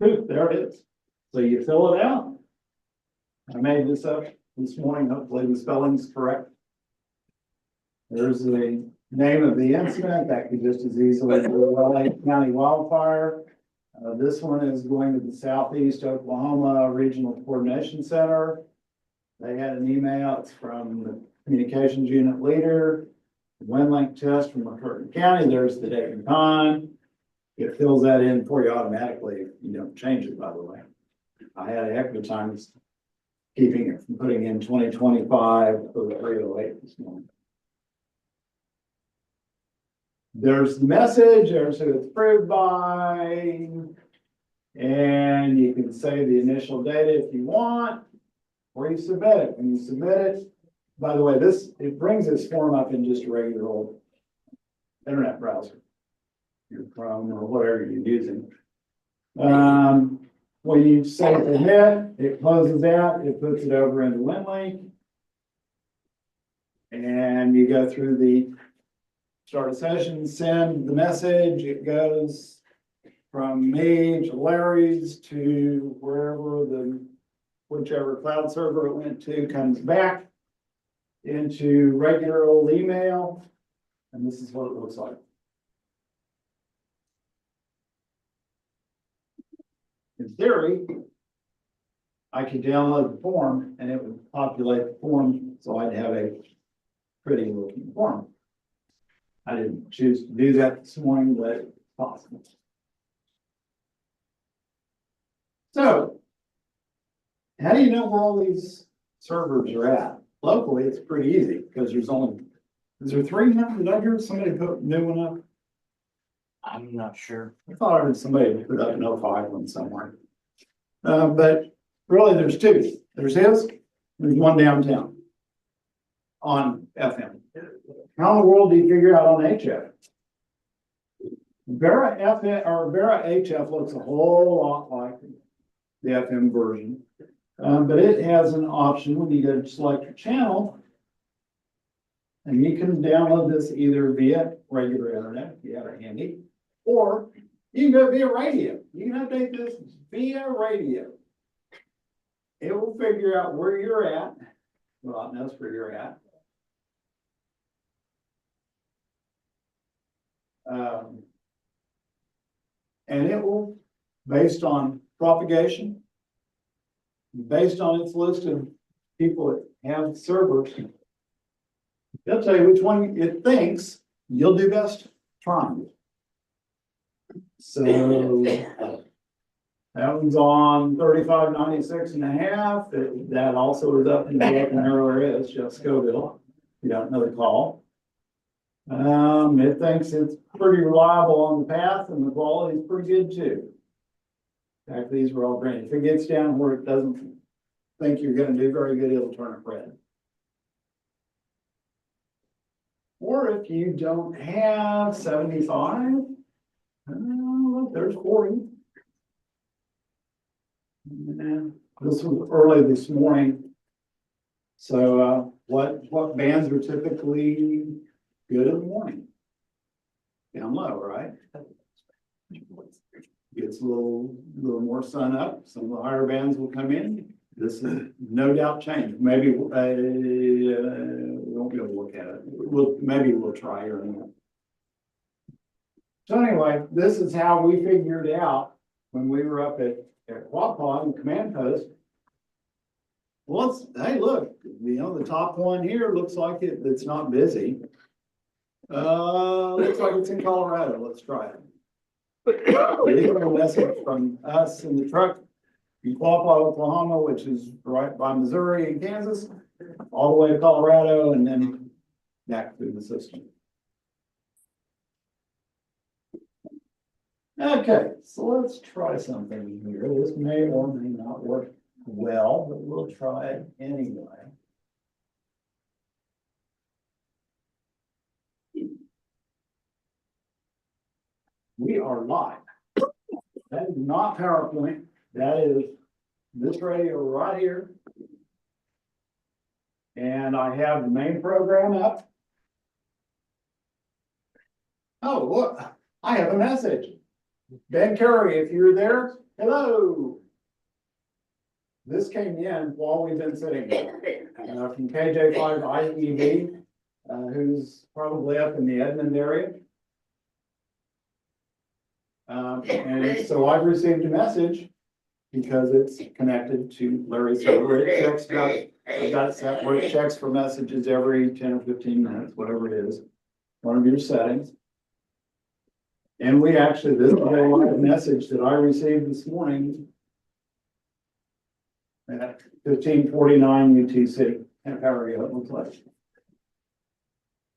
Boop, there it is. So you fill it out. I made this up this morning. Hopefully the spelling's correct. There's the name of the incident. That could just as easily be the LA County wildfire. This one is going to the Southeast Oklahoma Regional Coordination Center. They had an email. It's from the communications unit leader. Winlink test from McCurtain County. There's the date and time. It fills that in for you automatically if you don't change it, by the way. I had a heck of a time keeping it from putting in 2025 for the 308 this morning. There's the message, there's who it's approved by, and you can say the initial data if you want, or you submit it. When you submit it, by the way, it brings this form up in just a regular old internet browser, your Chrome or whatever you're using. When you say submit, it closes out, it puts it over into Winlink, and you go through the start a session, send the message. It goes from me to Larry's to whichever cloud server it went to comes back into regular old email. And this is what it looks like. In theory, I could download the form and it would populate the form, so I'd have a pretty looking form. I didn't choose to do that this morning, but it's possible. So, how do you know where all these servers are at? Locally, it's pretty easy because is there 300? Did I hear somebody put a new one up? I'm not sure. I thought I heard somebody put up an 05 one somewhere. But really, there's two. There's there's one downtown on FM. How in the world do you figure out on HF? Vera FM or Vera HF looks a whole lot like the FM version, but it has an option when you go to select your channel, and you can download this either via regular internet, if you have it handy, or you can go via radio. You can update this via radio. It will figure out where you're at. Well, it knows where you're at. And it will, based on propagation, based on its list of people that have servers, it'll tell you which one it thinks you'll do best trying. So that one's on 3596 and a half. That also is up in the open area. It's just Scoville. You don't know the call. It thinks it's pretty reliable on the path and the quality is pretty good too. In fact, these were all green. If it gets down where it doesn't think you're going to do very good, it'll turn it red. Or if you don't have 75, look, there's 40. And this was early this morning. So what bands are typically good in the morning? Down low, right? Gets a little more sun up. Some of the higher bands will come in. This is no doubt change. Maybe we won't be able to look at it. Maybe we'll try or not. So anyway, this is how we figured out when we were up at Quapaw in command post. Well, hey, look, the top one here looks like it's not busy. Looks like it's in Colorado. Let's try it. We got a message from us in the truck in Quapaw, Oklahoma, which is right by Missouri and Kansas, all the way to Colorado and then back through the system. Okay, so let's try something here. This may or may not work well, but we'll try it anyway. We are live. That is not PowerPoint. That is this radio right here. And I have the main program up. Oh, look, I have a message. Ben Curry, if you're there, hello. This came in while we've been sitting here from KJ5IEV, who's probably up in the Edmond area. And so I've received a message because it's connected to Larry's server. It checks I got it set where it checks for messages every 10 or 15 minutes, whatever it is, one of your settings. And we actually, this is a live message that I received this morning at 15:49 UTC. And power it looks like.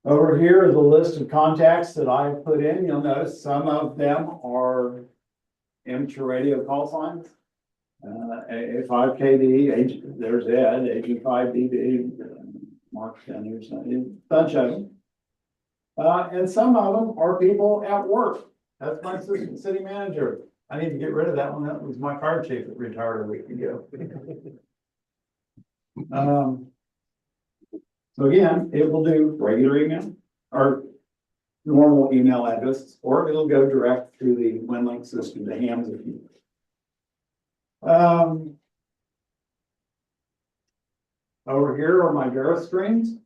Over here is a list of contacts that I put in. You'll notice some of them are amateur radio call signs. A5KD, there's Ed, AG5DB, Mark down here, a bunch of them. And some of them are people at work. That's my assistant city manager. I need to get rid of that one. That was my fire chief that retired a week ago. So again, it will do regular email or normal email addresses, or it'll go direct through the Winlink system to hams if you. Over here are my Vera screens.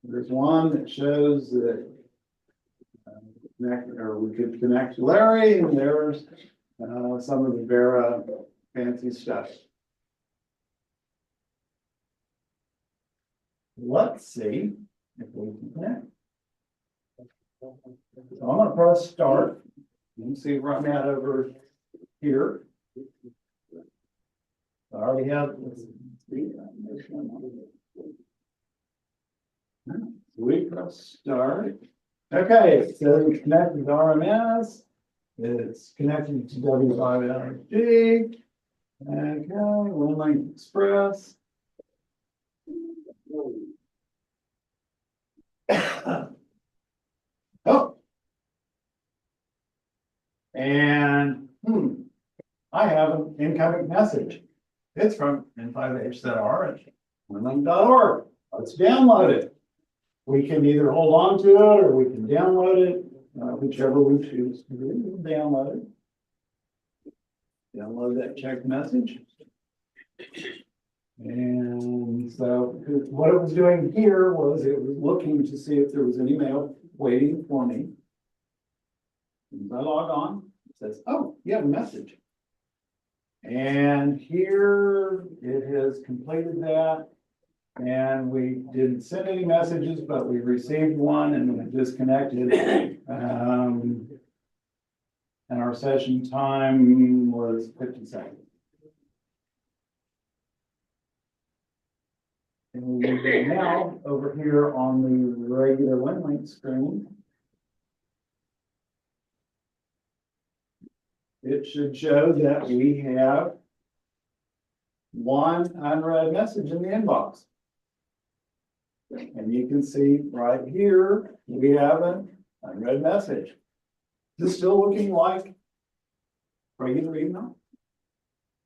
There's one that shows that we could connect to Larry, and there's some of the Vera fancy stuff. Let's see if we can connect. So I'm going to press start. You can see where I'm at over here. I already have. We press start. Okay, so it's connected to RMS. It's connected to W5LG. Okay, Winlink Express. Oh. And I have an incoming message. It's from N5HZR at winlink.org. Let's download it. We can either hold on to it or we can download it, whichever we choose to do. We'll download it. Download that check message. And so what it was doing here was it was looking to see if there was an email waiting for me. As I log on, it says, oh, you have a message. And here it has completed that. And we didn't send any messages, but we received one and we disconnected. And our session time was 50 seconds. And now over here on the regular Winlink screen, it should show that we have one unread message in the inbox. And you can see right here, we have an unread message. Is this still looking like regular email?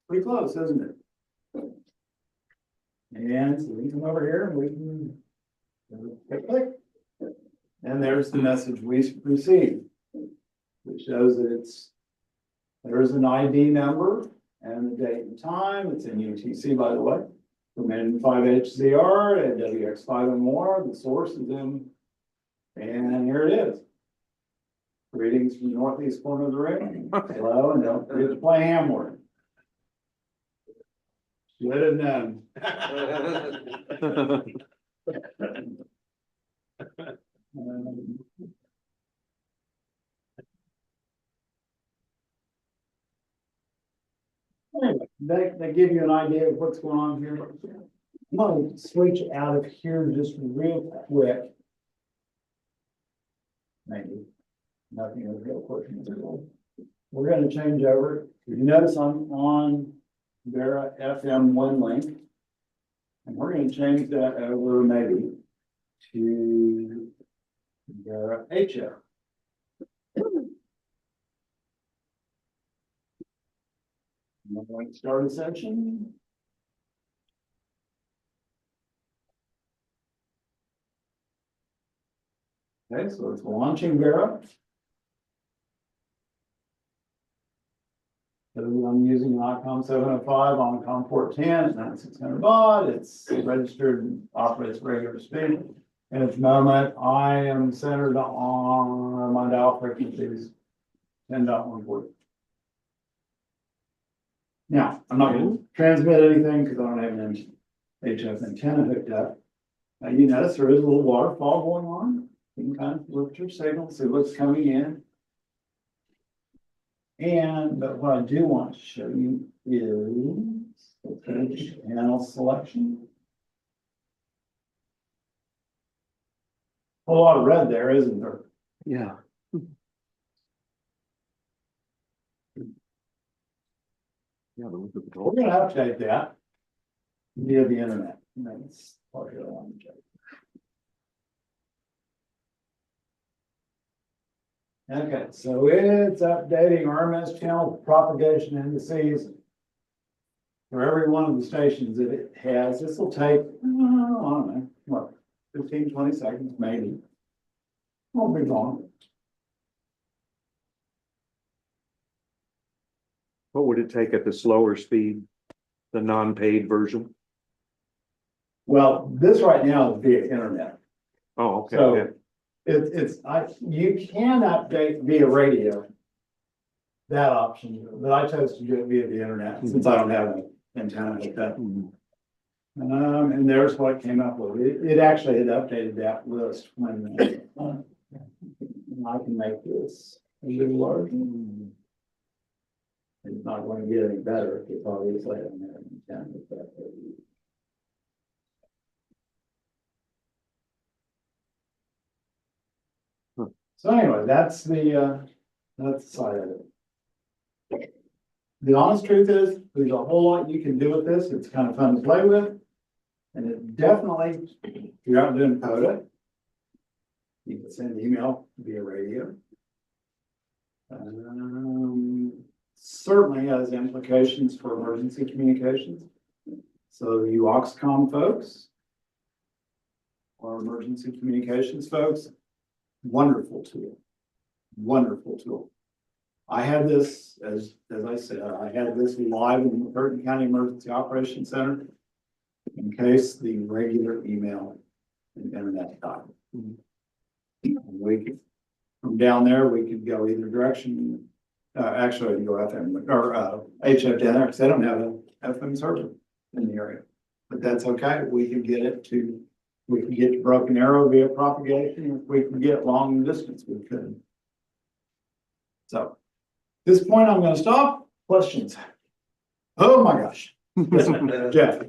Pretty close, isn't it? And so we come over here and we can click. And there's the message we received, which shows that there's an ID number and the date and time. It's in UTC, by the way. From N5HZR and WX5MOR. The source is in, and here it is. Greetings from the northeast corner of the room. Hello, and don't forget to play Hamword. Should have known. Anyway, they give you an idea of what's going on here. I'm gonna switch out of here just real quick. Maybe. Nothing of real quick. We're gonna change over. If you notice I'm on Vera FM Winlink. And we're gonna change that over maybe to Vera HF. I'm going to start a session. Okay, so it's launching Vera. So I'm using an ICOM 705 on COM 410 at 9600 baud. It's registered and operates regular speed. And at the moment, I am centered on my dial frequencies 10.14. Now, I'm not going to transmit anything because I don't have an HF antenna hooked up. Now, you notice there is a little waterfall going on. You can kind of look at your signal, see what's coming in. But what I do want to show you is the channel selection. A lot of red there, isn't there? Yeah. Yeah, but look at the We're going to update that via the internet. That's what I want to check. Okay, so it's updating RMS channel propagation indices for every one of the stations that it has. This will take, I don't know, what, 15, 20 seconds, maybe. Won't be long. What would it take at the slower speed, the non-paid version? Well, this right now is via internet. Oh, okay. So Yeah. You can update via radio. That option, but I chose to do it via the internet since I don't have an antenna like that. And there's what it came up with. It actually had updated that list when I can make this a little larger. It's not going to get any better because obviously I don't have an antenna with that. So anyway, that's the side of it. The honest truth is, there's a whole lot you can do with this. It's kind of fun to play with. And it definitely, if you're out doing POTA, you can send email via radio. Certainly has implications for emergency communications. So you Oxcom folks, or emergency communications folks, wonderful tool. Wonderful tool. I had this, as I said, I had this live in the Curtin County Emergency Operations Center in case the regular email and internet died. We could, from down there, we could go either direction. Actually, I can go FM or HF down there because they don't have an FM server in the area. But that's okay. We can get it to. We can get to Broken Arrow via propagation. If we can get long distance, we could. So at this point, I'm going to stop. Questions? Oh my gosh. Jeff.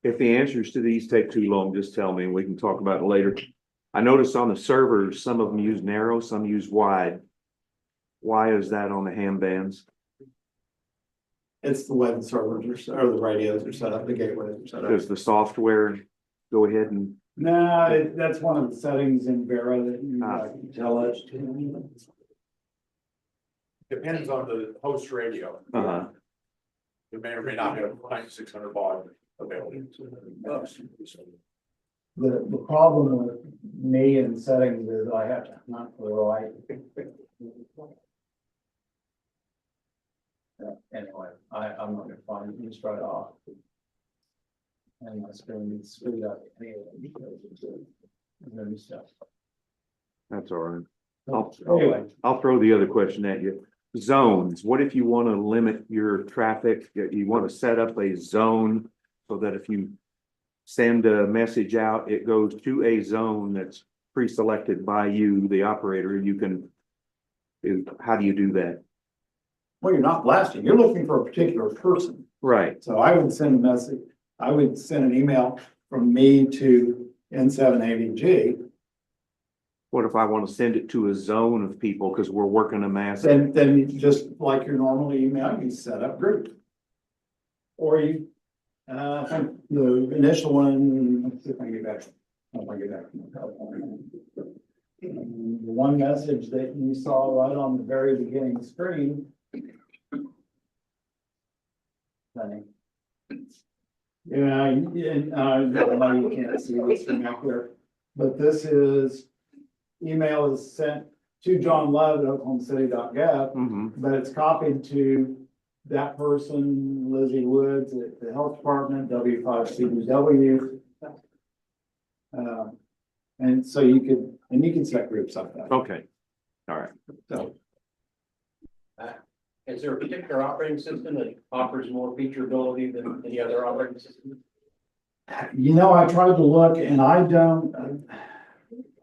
If the answers to these take too long, just tell me and we can talk about it later. I noticed on the servers, some of them use narrow, some use wide. Why is that on the ham bands? It's the way the servers or the radios are set up, the gateways are set up. Does the software go ahead and? No, that's one of the settings in Vera that you can tell it. Depends on the host radio. It may or may not have 9600 baud available. The problem with me and settings is I have to hunt for the right. Anyway, I'm not gonna find it just right off. And my screen needs screwed up anyway because of the new stuff. That's all right. Anyway, I'll throw the other question at you. Zones, what if you want to limit your traffic, you want to set up a zone so that if you send a message out, it goes to a zone that's pre-selected by you, the operator, you can, how do you do that? well, you're not blasting, you're looking for a particular person. Right, So I would send a message, I would send an email from me to N780G. what if I want to send it to a zone of people because we're working a mass? Then you just like your normal email, you set up groups. Or you, I think the initial one, let's see if I can get back. If I get back. The one message that you saw right on the very beginning screen. Funny. Yeah, I know you can't see this from out there, but this is, email is sent to John Love at oklahomacity.gov, but it's copied to that person, Lizzie Woods at the Health Department, W5CDW. And so you can set groups like that. Okay, all right. So, Is there a particular operating system that offers more featurability than any other operating system? you know, I tried to look and I don't,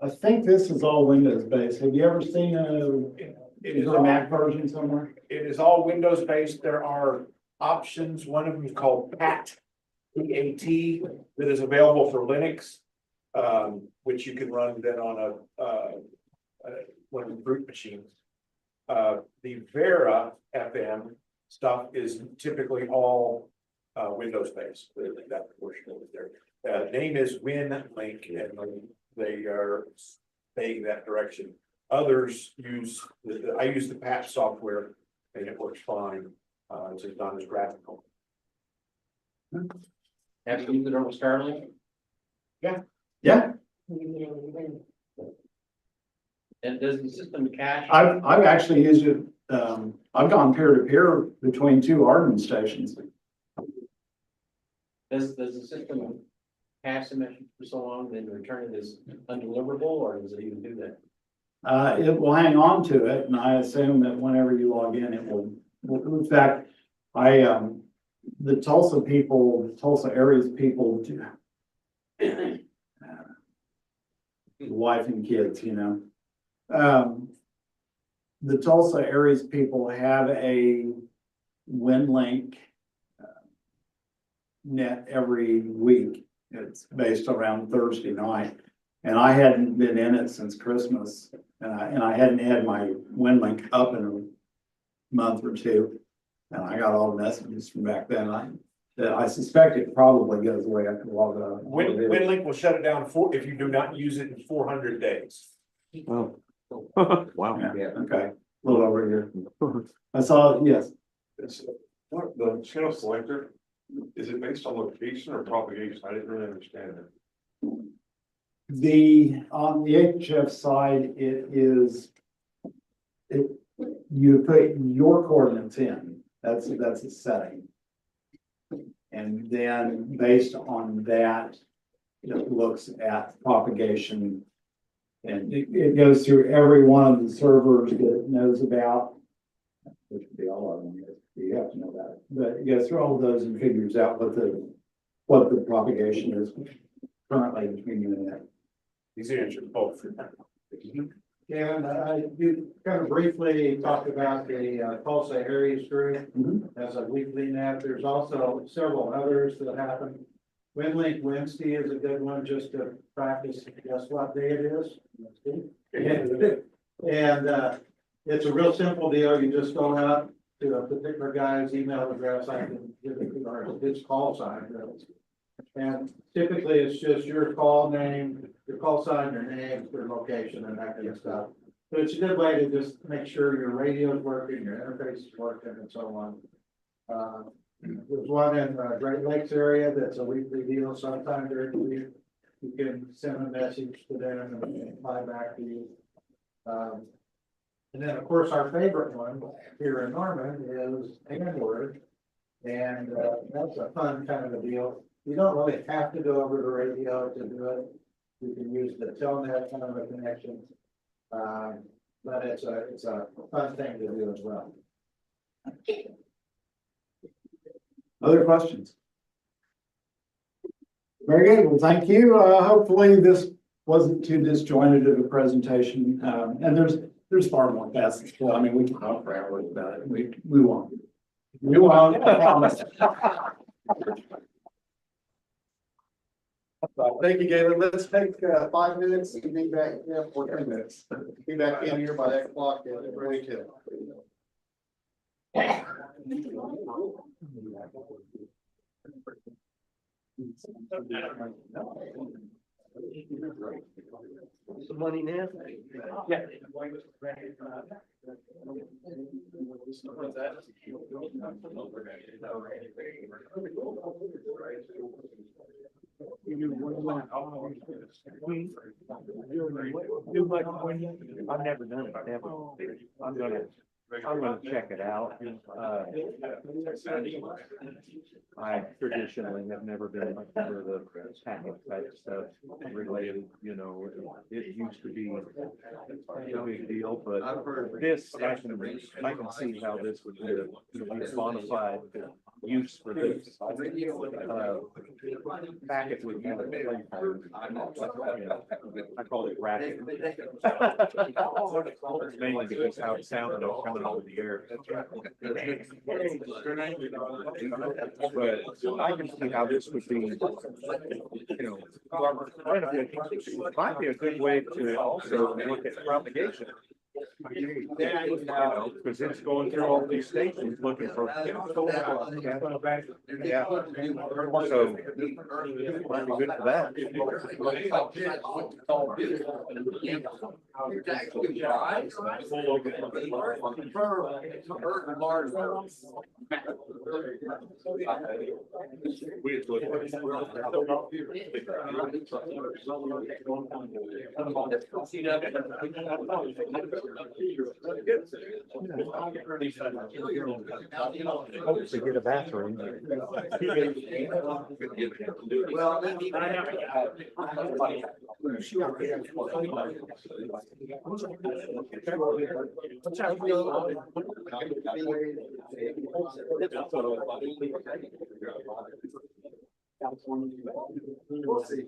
I think this is all Windows based. Have you ever seen a Mac version somewhere? It is all Windows based. There are options. One of them is called PAT, P-A-T, that is available for Linux, which you can run then on one of the root machines. The Vera FM stuff is typically all Windows based. That portion of it there. Name is Winlink, and they are staying that direction. Others use, I use the patch software and it works fine. It's just not as graphical. Have you used it on Starlink? Yeah, And does the system cache? I've actually used it. I've gone peer to peer between two Arden stations. Does the system cache the message for so long, then return it as undeliverable, or does it even do that? It will hang on to it, and I assume that whenever you log in, it will. In fact, the Tulsa people, the Tulsa areas people, wife and kids, you know. The Tulsa areas people have a Winlink net every week. It's based around Thursday night. And I hadn't been in it since Christmas, and I hadn't had my Winlink up in a month or two. And I got all the messages from back then. I suspect it probably goes away after a while. Winlink will shut it down if you do not use it in 400 days. Oh. Wow. Yeah, okay, a little over a year. I saw, yes, It's, what, the channel selector, is it based on location or propagation? I didn't really understand it. on the HF side, you put your coordinates in, that's a setting. And then based on that, it looks at propagation. And it goes through every one of the servers that it knows about, which would be all of them, you have to know that. But it goes through all of those and figures out what the propagation is currently between you and that. These answers both. Yeah, you kind of briefly talked about the Tulsa Areas Group as a weekly net. There's also several others that happen. Winlink Wednesday is a good one just to practice guess what day it is. And it's a real simple deal. You just go out to a particular guy's email address. I can give it to our, it's call sign. And typically it's just your call name, your call sign, your name, your location, and that kind of stuff. So it's a good way to just make sure your radio is working, your interface is working, and so on. There's one in the Great Lakes area that's a weekly deal. Sometime during the week, you can send a message to them and they reply back to you. And then, of course, our favorite one here in Norman is Hamword, and that's a fun kind of a deal. You don't really have to go over the radio to do it. You can use the telnet kind of a connection. but it's a fun thing to do as well. Other questions? Very good. Well, thank you. Hopefully this wasn't too disjointed of a presentation. And there's far more facets. Well, I mean, we can talk for hours about it. We won't. We won't, I promise. Thank you, Gayland. Let's take 5 minutes and be back, for 10 minutes. Be back in here by that clock and ready to. Some money now? Yeah. I've never done it, never. I'm gonna check it out. I traditionally have never been much for the packet type stuff related, it used to be a big deal, but this, I can see how this would be a bona fide use for this. Packet would be I call it racket. It's mainly because how it sounded coming over the air. But I can see how this would be, might be a good way to also look at propagation. Because it's going through all these stations looking for. Yeah. So might be good for that. Hope to get a bathroom. We'll see.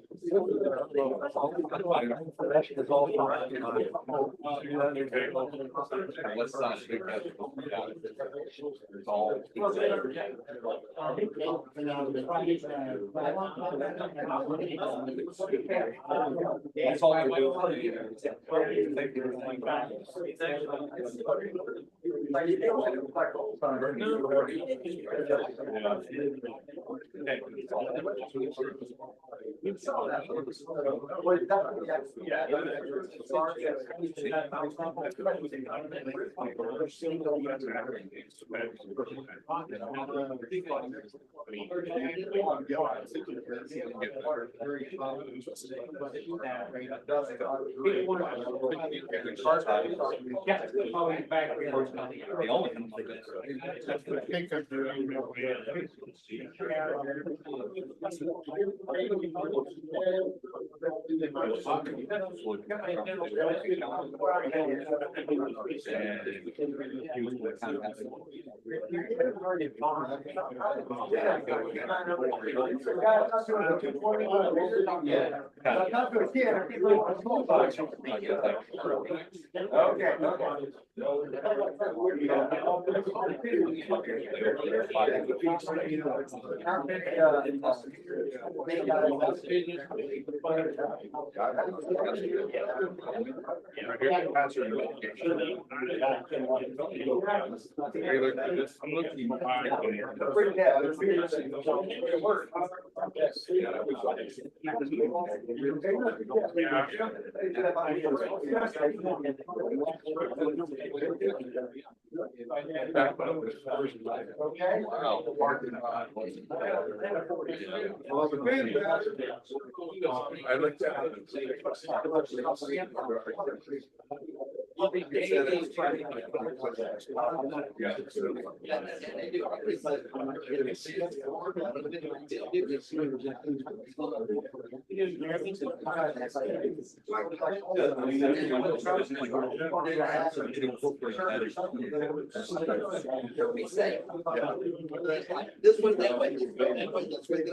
This one, that way, that's way,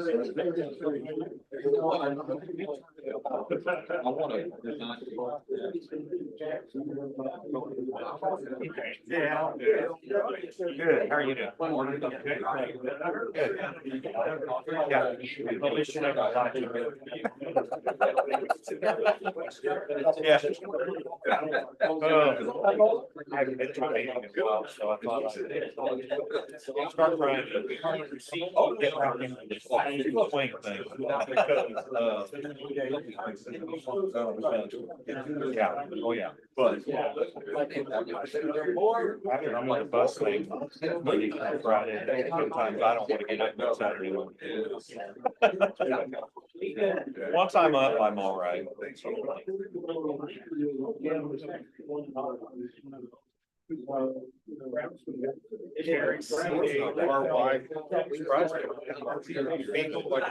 I want to. Yeah. Good, how are you doing? Good. Yeah. I haven't been to a meeting in a while, so I thought I'd start trying to get back into this swing thing. Yeah, oh yeah, but I'm on the bus thing Monday through Friday. Sometimes I don't want to get up on Saturday morning. Once I'm up, I'm all right. Our wife,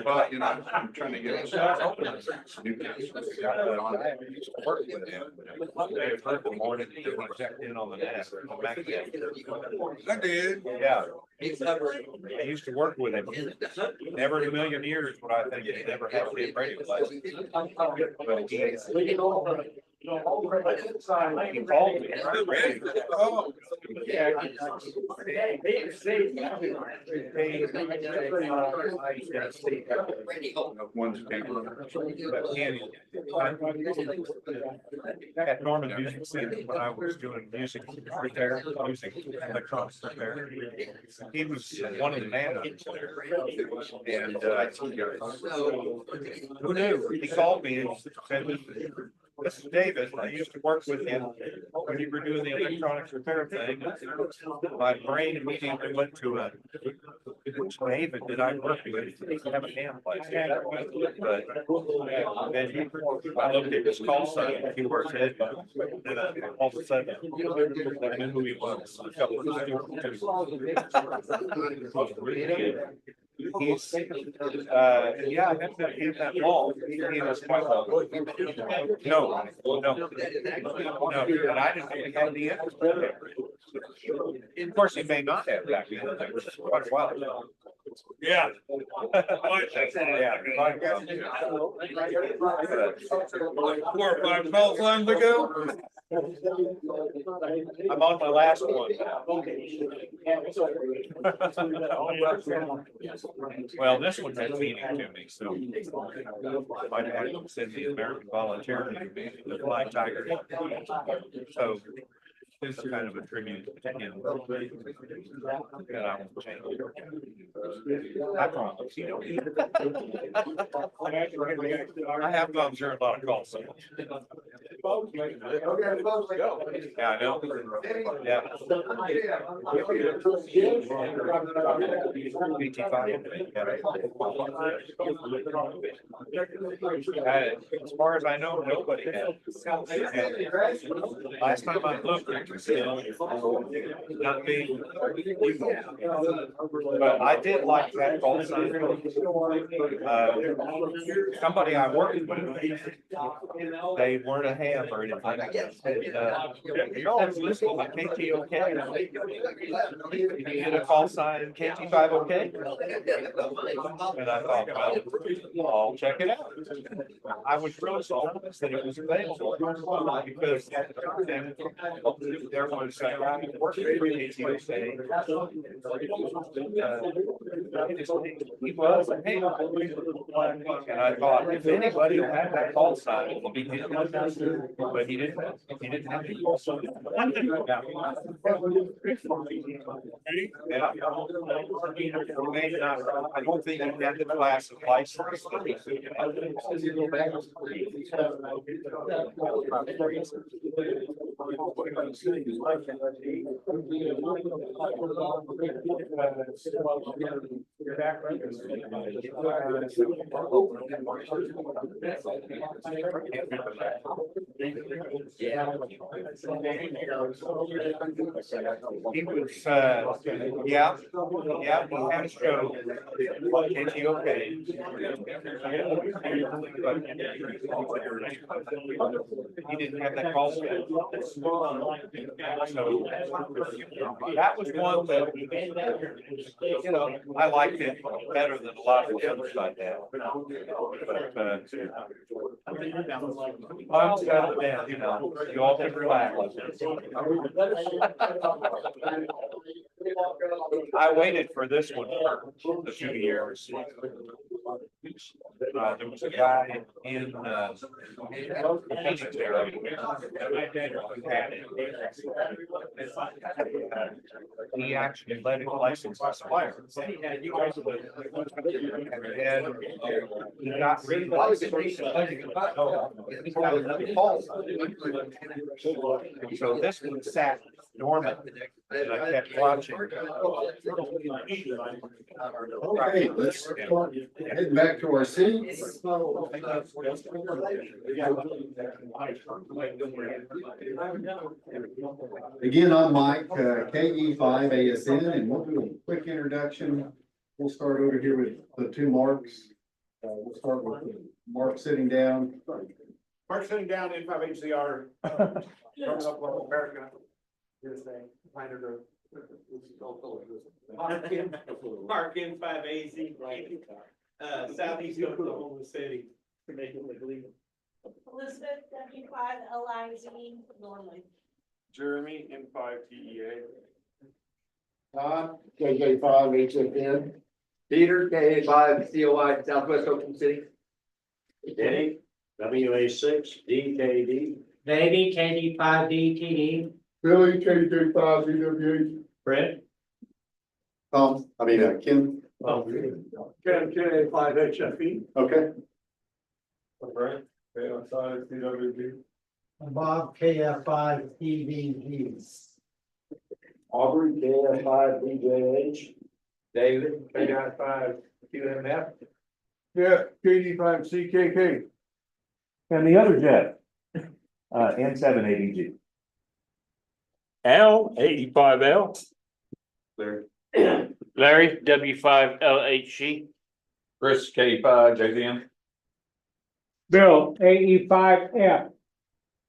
but you know, I'm trying to get. Work with him. They have heard the morning, they want to check in on the net. I did. Yeah. I used to work with him. Never in a million years would I think he'd never have a radio license. But he called me. Oh. One's At Norman Music Center, when I was doing music repair, music electronics repair, he was one of the managers there. And who knew? He called me and said, "This is David. I used to work with him when you were doing the electronics repair thing." My brain immediately went to a David that I worked with. He doesn't have a damn place. But then I looked at his call sign. He works at it. And all of a sudden, I knew who he was. A couple of He's, yeah, I have to hit that ball. He was quite well. No, and I didn't really have the interest. Of course, he may not have back then. That was quite a while ago. Yeah. Yeah. 4 or 5 call signs ago. I'm on my last one. Well, this one has meaning to me, so might have to send the American Volunteer to me, the Flying Tiger. So this is kind of a tribute to him that I won't change. I promise you don't. I have gone through a lot of calls. Yeah, I know. Yeah. As far as I know, nobody has. Last time I looked, not me. But I did like that call sign. Somebody I worked with, they weren't a ham or anything. You're always listening to KTOK. You get a call sign KT5OK. And I thought, well, I'll check it out. I was really surprised that it was available because there was he was, hey, and I thought if anybody will have that call sign, it'll be him. But he didn't have the call sign. I don't think he had the class of license. He was, yeah, he had a show. Is he okay? He didn't have that call schedule. So that was one that, you know, I liked it better than a lot of the others I had. Well, you know, you all can relax. I waited for this one for a few years. There was a guy in the Phoenix area who had it. He actually let it license expire. And then he got rid of the license. He got another call. So this one sat dormant, and I kept watching. Okay, let's head back to our seats. Again, I'm Mike, KE5ASN, and we'll do a quick introduction. We'll start over here with the two Marks. We'll start with Mark sitting down. Mark sitting down in 5HCR. Growing up North America. Here's the planted Mark in 5AC, southeast Oklahoma City. Elizabeth, W5LIZ, Norman. Jeremy in 5TEA. Todd, KJ5HFN. Peter, KA5COI, Southwest Oklahoma City. Denny, WA6DKD. Davey, KD5DTD. Billy, KJ5DWH. Brett. Kim. KA5HFE. Okay. Brent, KA5CWG. Bob, KF5EVGs. Aubrey, KF5DJH. David, KF5QMF. Yeah, KD5CKK. And the other jet, N780G. Al, 85L. Larry, W5LHC. Chris, K5JZM. Bill, AE5F.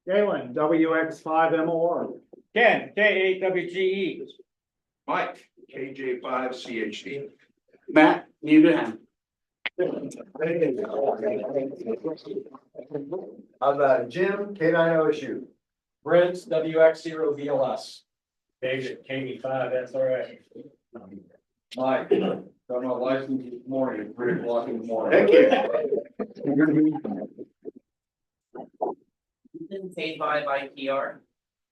Gayland, WX5MOR. Ken, K8WGE. Mike, KJ5CHD. Matt, Newton. How about Jim, K9OSU? Brent, WX0BLS. David, KD5, SRA. Mike, got my license this morning at 3:00 in the morning. Heck yeah. K5IPR.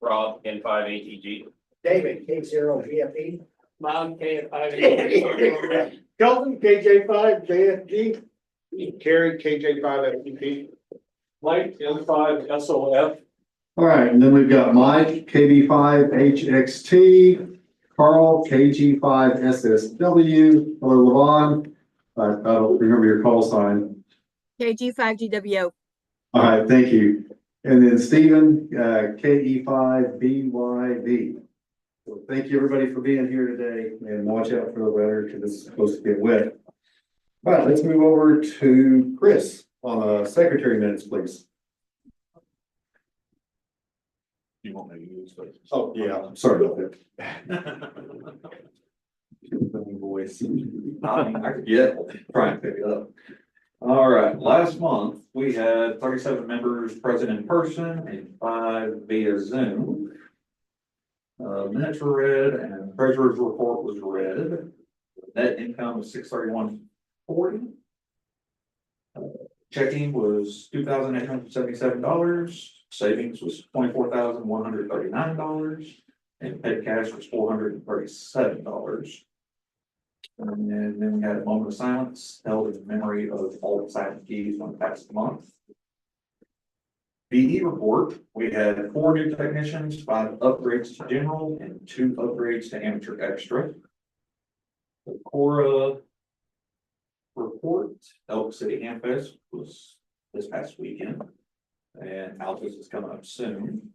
Rob, N5ATG. David, K0VFE. Mom, KF5. Kelvin, KJ5JFG. Carrie, KJ5FDP. Mike, N5SOF. All right, and then we've got Mike, KB5HXT, Carl, KG5SSW, hello, Levon. I don't remember your call sign. KG5GWO. All right, thank you. And then Stephen, KE5BYV. So thank you, everybody, for being here today, and watch out for the weather because it's supposed to get wet. All right, let's move over to Chris on secretary minutes, please. You want me to use those? Oh, yeah, I'm sorry about that. Voice. I forget, try and pick it up. All right, last month, we had 37 members present in person and 5 via Zoom. Minutes were read and treasurer's report was read. Net income was $631.40. Checking was $2,877. Savings was $24,139. And paid cash was $437. And then we had a moment of silence held in memory of all the silent keys from the past month. BE report, we had 4 new technicians, 5 upgrades to general, and 2 upgrades to amateur extra. The Cora report, Elk City Hamfest was this past weekend. And Altus is coming up soon.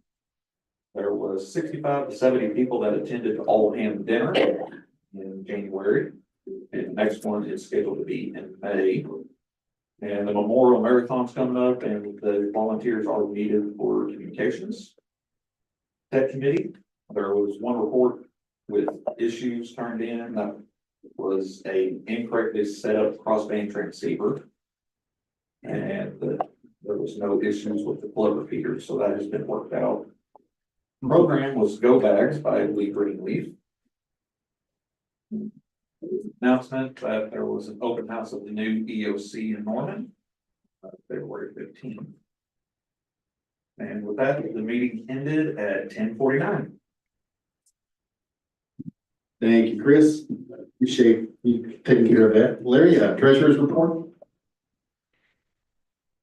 There was 65 to 70 people that attended All Ham Dinner in January. And the next one is scheduled to be in May. And the Memorial Marathon's coming up and the volunteers are needed for communications. Tech committee, there was one report with issues turned in that was a incorrectly set up crossband transceiver. And there was no issues with the flood repeater, so that has been worked out. Program was Go Bags by Lee Greenleaf. Announcement that there was an open house of the new EOC in Norman, February 15th. And with that, the meeting ended at 10:49. Thank you, Chris. Appreciate you taking care of that. Larry, treasurer's report?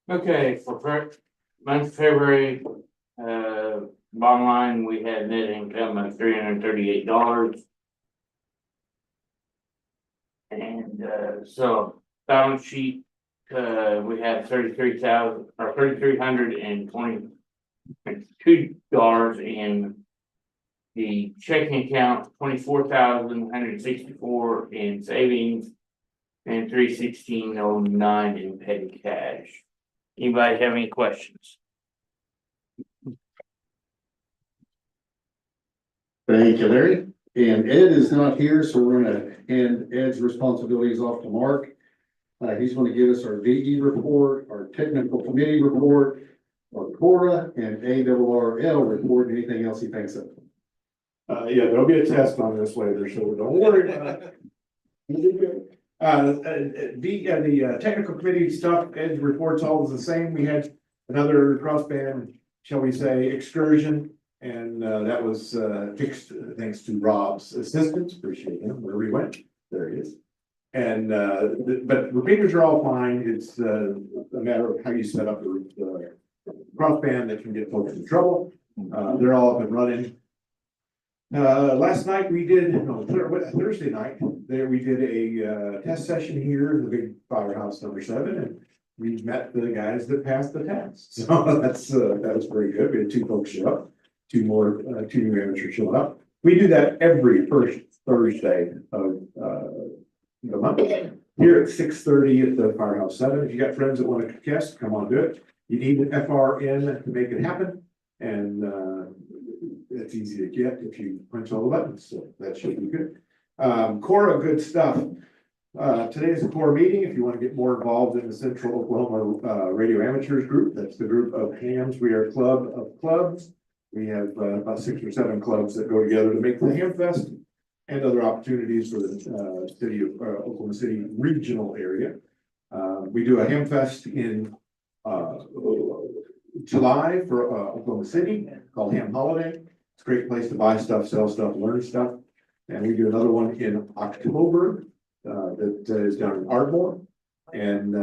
Okay, for month of February, bottom line, we had net income of $338. And, so balance sheet, we had $3,322 in the checking account, 24,164 in savings, and 316.09 in petty cash. Anybody have any questions? Thank you, Larry. And Ed is not here, so we're gonna hand Ed's responsibilities off to Mark. He's gonna give us our VE report, our technical committee report, our Cora and ARRL report, and anything else he thinks of. Yeah, there'll be a test on this later, so don't worry about it. The technical committee stuff, Ed's reports all is the same. We had another crossband, shall we say, excursion. And that was fixed thanks to Rob's assistance. Appreciate him wherever he went. There he is. And but repeaters are all fine. It's a matter of how you set up the crossband that can get folks in trouble. They're all up and running. Last night we did, Thursday night, we did a test session here in the big firehouse number 7, and we met the guys that passed the test. So that was very good. We had 2 folks show up, 2 new amateurs show up. We do that every first Thursday of the month. Here at 6:30 at the firehouse 7. If you got friends that want to test, come on, do it. You need an FRN to make it happen, and it's easy to get if you punch all the buttons, so that should be good. Cora, good stuff. Today is a core meeting. If you want to get more involved in the Central Oklahoma Radio Amateurs Group, that's the group of hams. We are a club of clubs. We have about 6 or 7 clubs that go together to make the Ham Fest and other opportunities for the city of Oklahoma City regional area. We do a Ham Fest in July for Oklahoma City called Ham Holiday. It's a great place to buy stuff, sell stuff, learn stuff. And we do another one in October that is down in Ardmore. And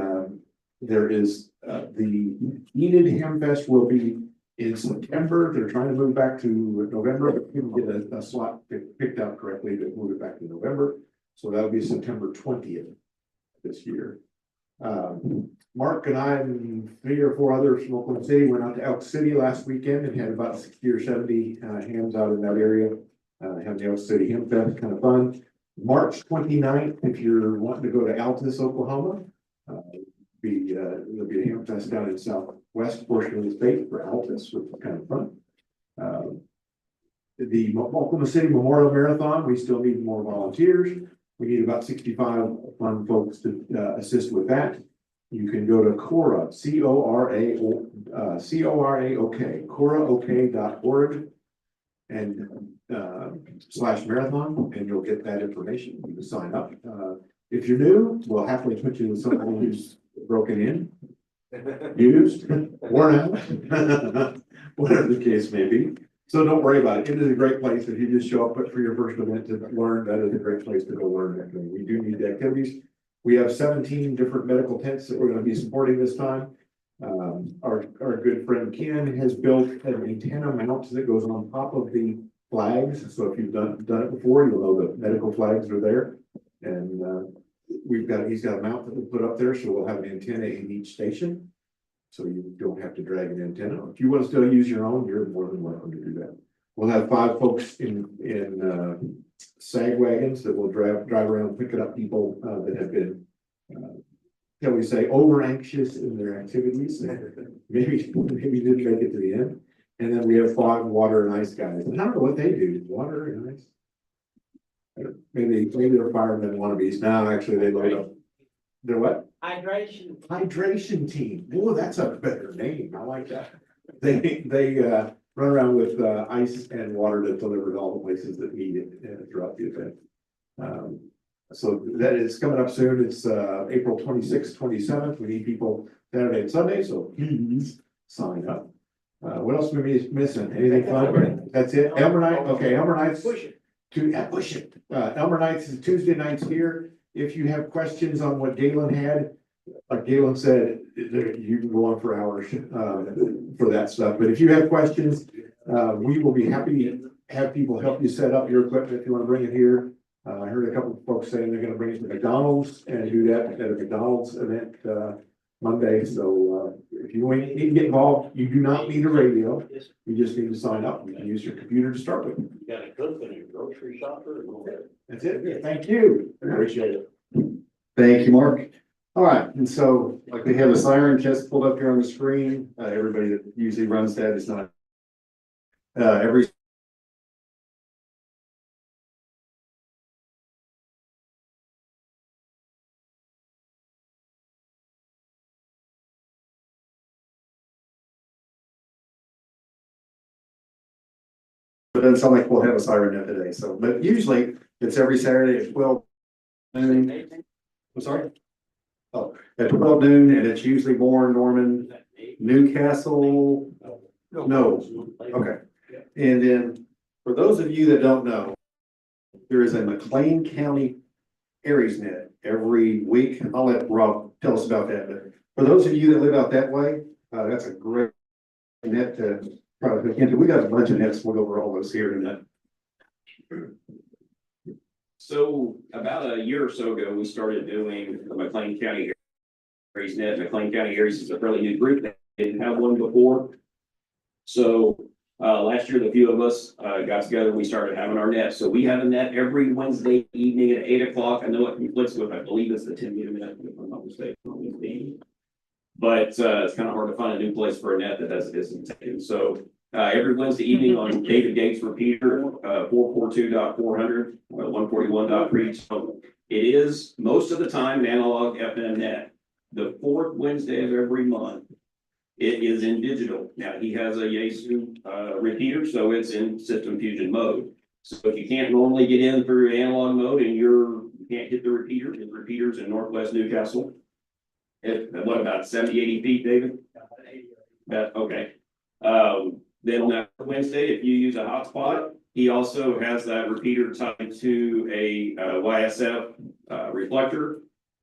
there is the Enid Ham Fest will be in September. They're trying to move back to November, but couldn't get a slot picked out correctly to move it back to November. So that'll be September 20th this year. Mark and I and 3 or 4 others from Oklahoma City went out to Elk City last weekend and had about 60 or 70 hams out in that area. Have the Elk City Ham Fest, kind of fun. March 29th, if you're wanting to go to Altus, Oklahoma, there'll be a ham fest down in southwest portion of the state for Altus, which is kind of fun. The Oklahoma City Memorial Marathon, we still need more volunteers. We need about 65 fun folks to assist with that. You can go to Cora, CORAOK, CoraOK.org and /marathon, and you'll get that information. You can sign up. If you're new, we'll happily put you with someone who's broken in, used, worn out, whatever the case may be. So don't worry about it. It is a great place. If you just show up for your first event to learn, that is a great place to go learn. We do need the activities. We have 17 different medical tents that we're going to be supporting this time. Our good friend Ken has built an antenna mount that goes on top of the flags. So if you've done it before, you'll know the medical flags are there. And he's got a mount that we'll put up there, so we'll have an antenna in each station. So you don't have to drag an antenna. If you want to still use your own, you're more than welcome to do that. We'll have 5 folks in sag wagons that will drive around picking up people that have been, shall we say, over anxious in their activities. Maybe didn't make it to the end. And then we have 5 water and ice guys. And I don't know what they do, water and ice. Maybe they're firemen wannabes. No, actually they load up. They're what? Hydration team. Oh, that's a better name. I like that. They run around with ice and water to deliver to all the places that need it throughout the event. So that is coming up soon. It's April 26th, 27th. We need people Saturday and Sunday, so please sign up. What else are we missing? Anything fun? That's it. Elmer night. Okay, Elmer nights. Push it. Elmer nights is Tuesday nights here. If you have questions on what Gayland had, like Gayland said, you can go on for hours for that stuff. But if you have questions, we will be happy to have people help you set up your equipment if you want to bring it here. I heard a couple of folks saying they're going to bring it to McDonald's and do that at a McDonald's event Monday. So if you need to get involved, you do not need a radio. You just need to sign up. You can use your computer to start with. You got a cook and a grocery shopper. That's it. Yeah, thank you. Appreciate it. Thank you, Mark. All right, and so like we have a siren just pulled up here on the screen. Everybody that usually runs that is not every It doesn't sound like we'll have a siren net today, so, but usually it's every Saturday at 12 noon. I'm sorry? Oh, at 12 noon, and it's usually Bourne, Norman, Newcastle. No, okay. And then, for those of you that don't know, there is a McLean County Aries net every week. I'll let Rob tell us about that, but for those of you that live out that way, that's a great net to probably look into. We got a bunch of nets. We'll go over all those here in a minute. So about a year or so ago, we started doing the McLean County Aries Net. McLean County Aries is a fairly new group. They didn't have one before. So last year, the few of us got together, we started having our net. So we have a net every Wednesday evening at 8 o'clock. I know it conflicts with, I believe it's the 10-meter net, if I'm not mistaken. But it's kind of hard to find a new place for a net that isn't taken. So every Wednesday evening on David Gates repeater, 442.400, 141.3. So it is most of the time an analog FM net. The 4th Wednesday of every month, it is in digital. Now he has a Yaesu repeater, so it's in system fusion mode. So if you can't normally get in through analog mode and you can't hit the repeaters in Northwest Newcastle. What about 70, 80 feet, David? Okay. Then on that Wednesday, if you use a hotspot, he also has that repeater tied to a YSF reflector,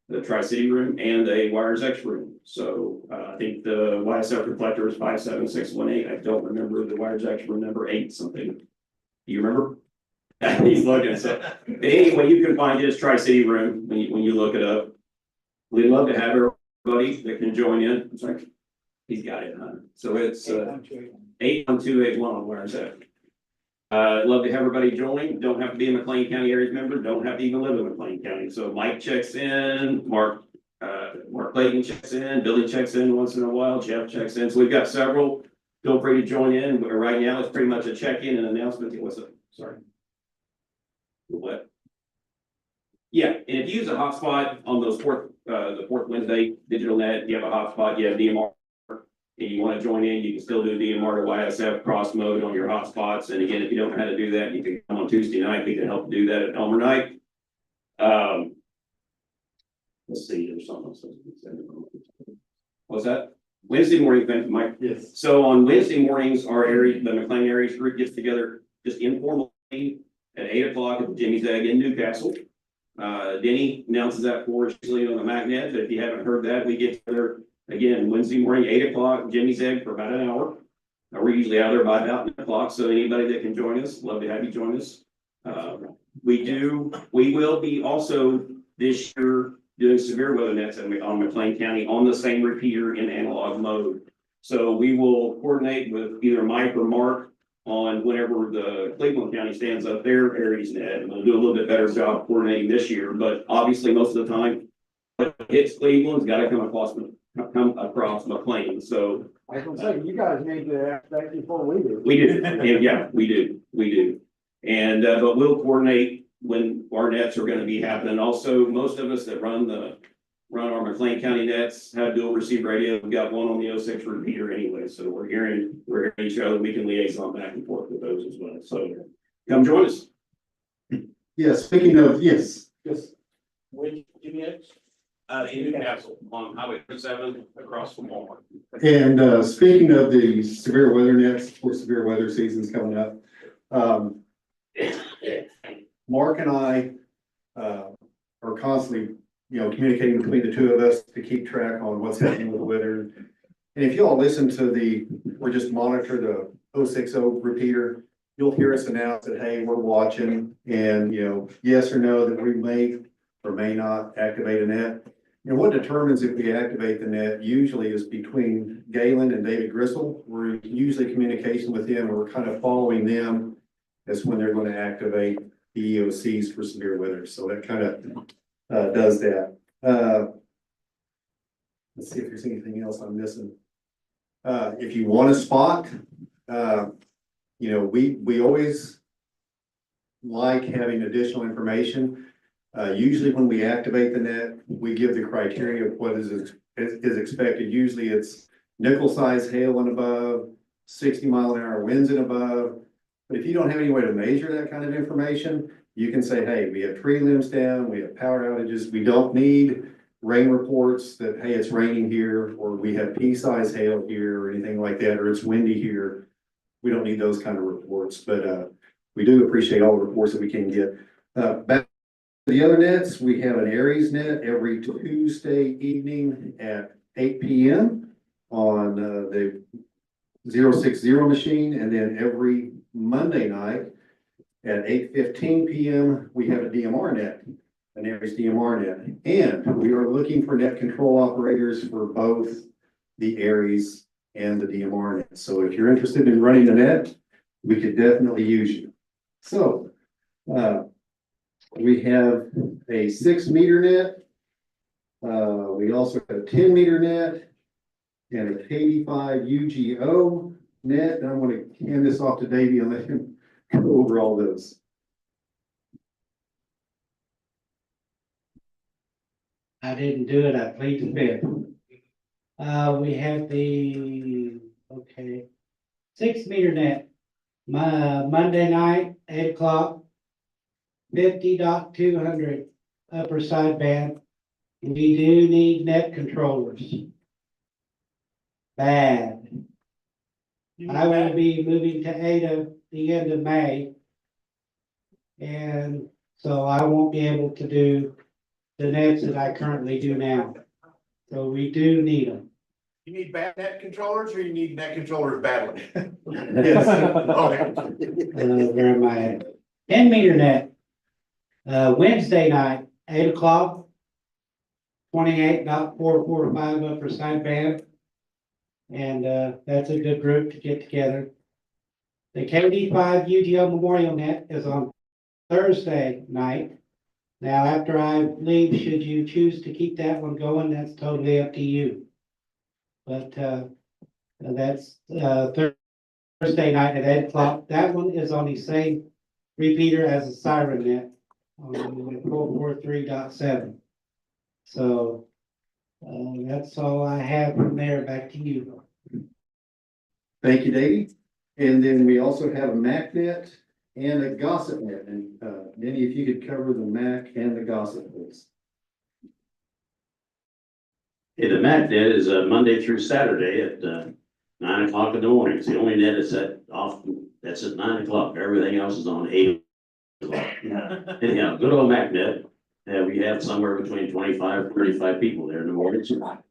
the Tri-City room, and a Wires X room. So I think the YSF reflector is 57618. I don't remember the Wires X room number 8 something. Do you remember? He's looking. So anyway, you can find his Tri-City room when you look it up. We'd love to have everybody that can join in. I'm sorry. He's got it, huh? So it's 81281 Wires X. I'd love to have everybody join. Don't have to be a McLean County Aries member. Don't have to even live in McLean County. So Mike checks in, Mark Clayton checks in, Billy checks in once in a while, Jeff checks in. So we've got several. Feel free to join in. But right now, it's pretty much a check-in and announcement. What's up? Sorry. What? Yeah, and if you use a hotspot on those the 4th Wednesday digital net, you have a hotspot, you have DMR. And you want to join in, you can still do DMR to YSF cross mode on your hotspots. And again, if you don't know how to do that, you can come on Tuesday night. We can help do that at Elmer night. Let's see, there's something else. What's that? Wednesday morning, thank you, Mike. Yes. So on Wednesday mornings, our area, the McLean Aries group gets together just informally at 8 o'clock at the Jimmy's Egg in Newcastle. Denny announces that for us usually on the MacNet. But if you haven't heard that, we get together again, Wednesday morning, 8 o'clock, Jimmy's Egg for about an hour. We're usually out there by about 9 o'clock. So anybody that can join us, love to have you join us. We will be also this year doing severe weather nets on McLean County on the same repeater in analog mode. So we will coordinate with either Mike or Mark on whenever the Cleveland County stands up their Aries net, and we'll do a little bit better job coordinating this year, but obviously most of the time, what hits Cleveland's gotta come across McLean, so. I was gonna say, you guys need to act that before we do. We do, and yeah, we do. And, but we'll coordinate when our nets are gonna be happening. Also, most of us that run our McLean County nets have dual receive radio. We've got one on the 06 repeater anyway, so we're hearing each other. We can liaison back and forth with those as well. So come join us. Yes, speaking of, yes, Which units? In Newcastle on Highway 7 across from Walmart. and speaking of the severe weather nets, for severe weather season's coming up. Mark and I are constantly, communicating between the two of us to keep track on what's happening with the weather. And if you all listen to or just monitor the 060 repeater, you'll hear us announce that, hey, we're watching, and yes or no, that we may or may not activate a net. And what determines if we activate the net usually is between Gayland and David Gristle. We're usually communication with them, and we're kind of following them as when they're going to activate the EOCs for severe weather. So that kind of does that. Let's see if there's anything else I'm missing. If you want a spot, we always like having additional information. Usually when we activate the net, we give the criteria of what is expected. Usually it's nickel size hail and above, 60-mile-an-hour winds and above. But if you don't have any way to measure that kind of information, you can say, hey, we have tree limbs down, we have power outages. We don't need rain reports that, hey, it's raining here, or we have pea-size hail here, or anything like that, or it's windy here. We don't need those kind of reports, but we do appreciate all the reports that we can get. Back to the other nets, we have an Aries net every Tuesday evening at 8 p.m. on the 060 machine, and then every Monday night at 8:15 p.m. we have a DMR net, an Aries DMR net, and we are looking for net control operators for both the Aries and the DMR net. So if you're interested in running a net, we could definitely use you. So we have a 6-meter net. We also have a 10-meter net and a K85 UGO net. And I'm going to hand this off to Davey and let him go over all those. I didn't do it, I plead the fifth. We have the, 6-meter net, Monday night, 8 o'clock, 50.200 upper sideband. We do need net controllers. Bad. I will be moving to Ada the end of May. And so I won't be able to do the nets that I currently do now. So we do need them. You need bad net controllers, or you need net controllers badly? Yes. Where am I at? 10-meter net. Wednesday night, 8 o'clock, 28.445 upper sideband. And that's a good group to get together. The KD5 UGO Memorial Net is on Thursday night. Now, after I leave, should you choose to keep that one going, that's totally up to you. But that's Thursday night at 8 o'clock. That one is on the same repeater as a siren net on 443.7. So that's all I have from there. Back to you. Thank you, Davey. And then we also have a MAC net and a gossip net. And Denny, if you could cover the MAC and the gossip, please. Yeah, the MAC net is Monday through Saturday at 9 o'clock in the morning. It's the only net that's at 9 o'clock. Everything else is on 8 o'clock. Anyhow, good old MAC net. We have somewhere between 25 and 35 people there in the morning. So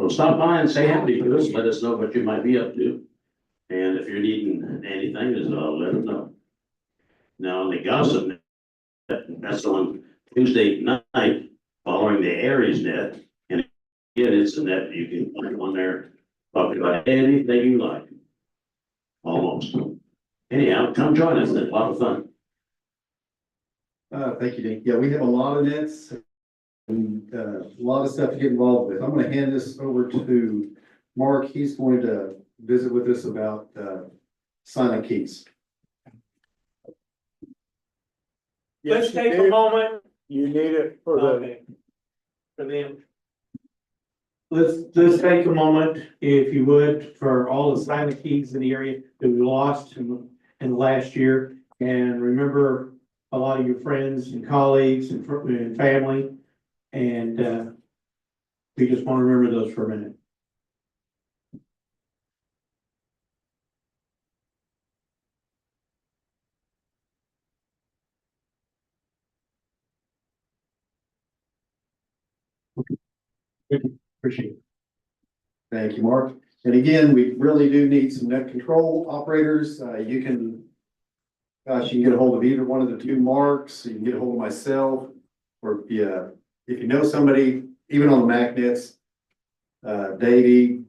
stop by and say happy to us. Let us know what you might be up to. And if you're needing anything, just let them know. Now, on the gossip net, that's on Tuesday night following the the Aries net. And again, it's a net you can put on there, talk about anything you like. Almost. Anyhow, come join us, it's a lot of fun. Thank you, Dean. Yeah, we have a lot of nets and a lot of stuff to get involved with. I'm gonna hand this over to Mark. He's going to visit with us about silent keys. Let's take a moment. You need it for the. For them. Let's take a moment, if you would, for all the silent keys in the area that we lost in the last year. And remember a lot of your friends and colleagues and family. And we just want to remember those for a minute. Appreciate it. Thank you, Mark. And again, we really do need some net control operators. You can, gosh, you can get a hold of either one of the two Marks. You can get a hold of myself, or yeah, if you know somebody, even on the Mac nets, Davey,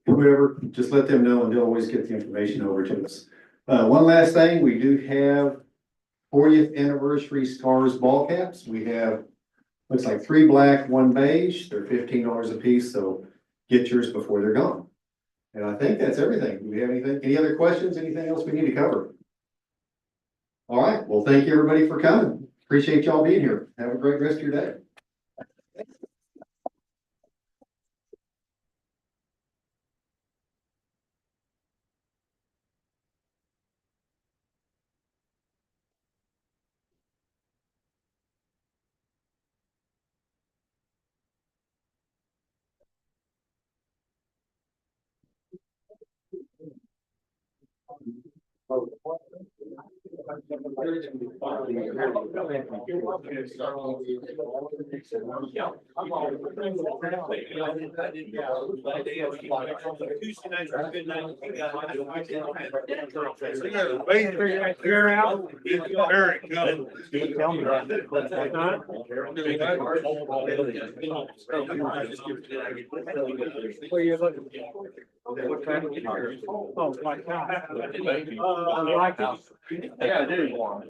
whoever, just let them know and they'll always get the information over to us. One last thing, we do have 40th anniversary stars ball caps. We have, looks like 3 black, 1 beige. They're $15 a piece, so get yours before they're gone. And I think that's everything. Do we have anything, any other questions, anything else we need to cover? All right, well, thank you everybody for coming. Appreciate y'all being here. Have a great rest of your day. Oh, my God. Yeah, I do.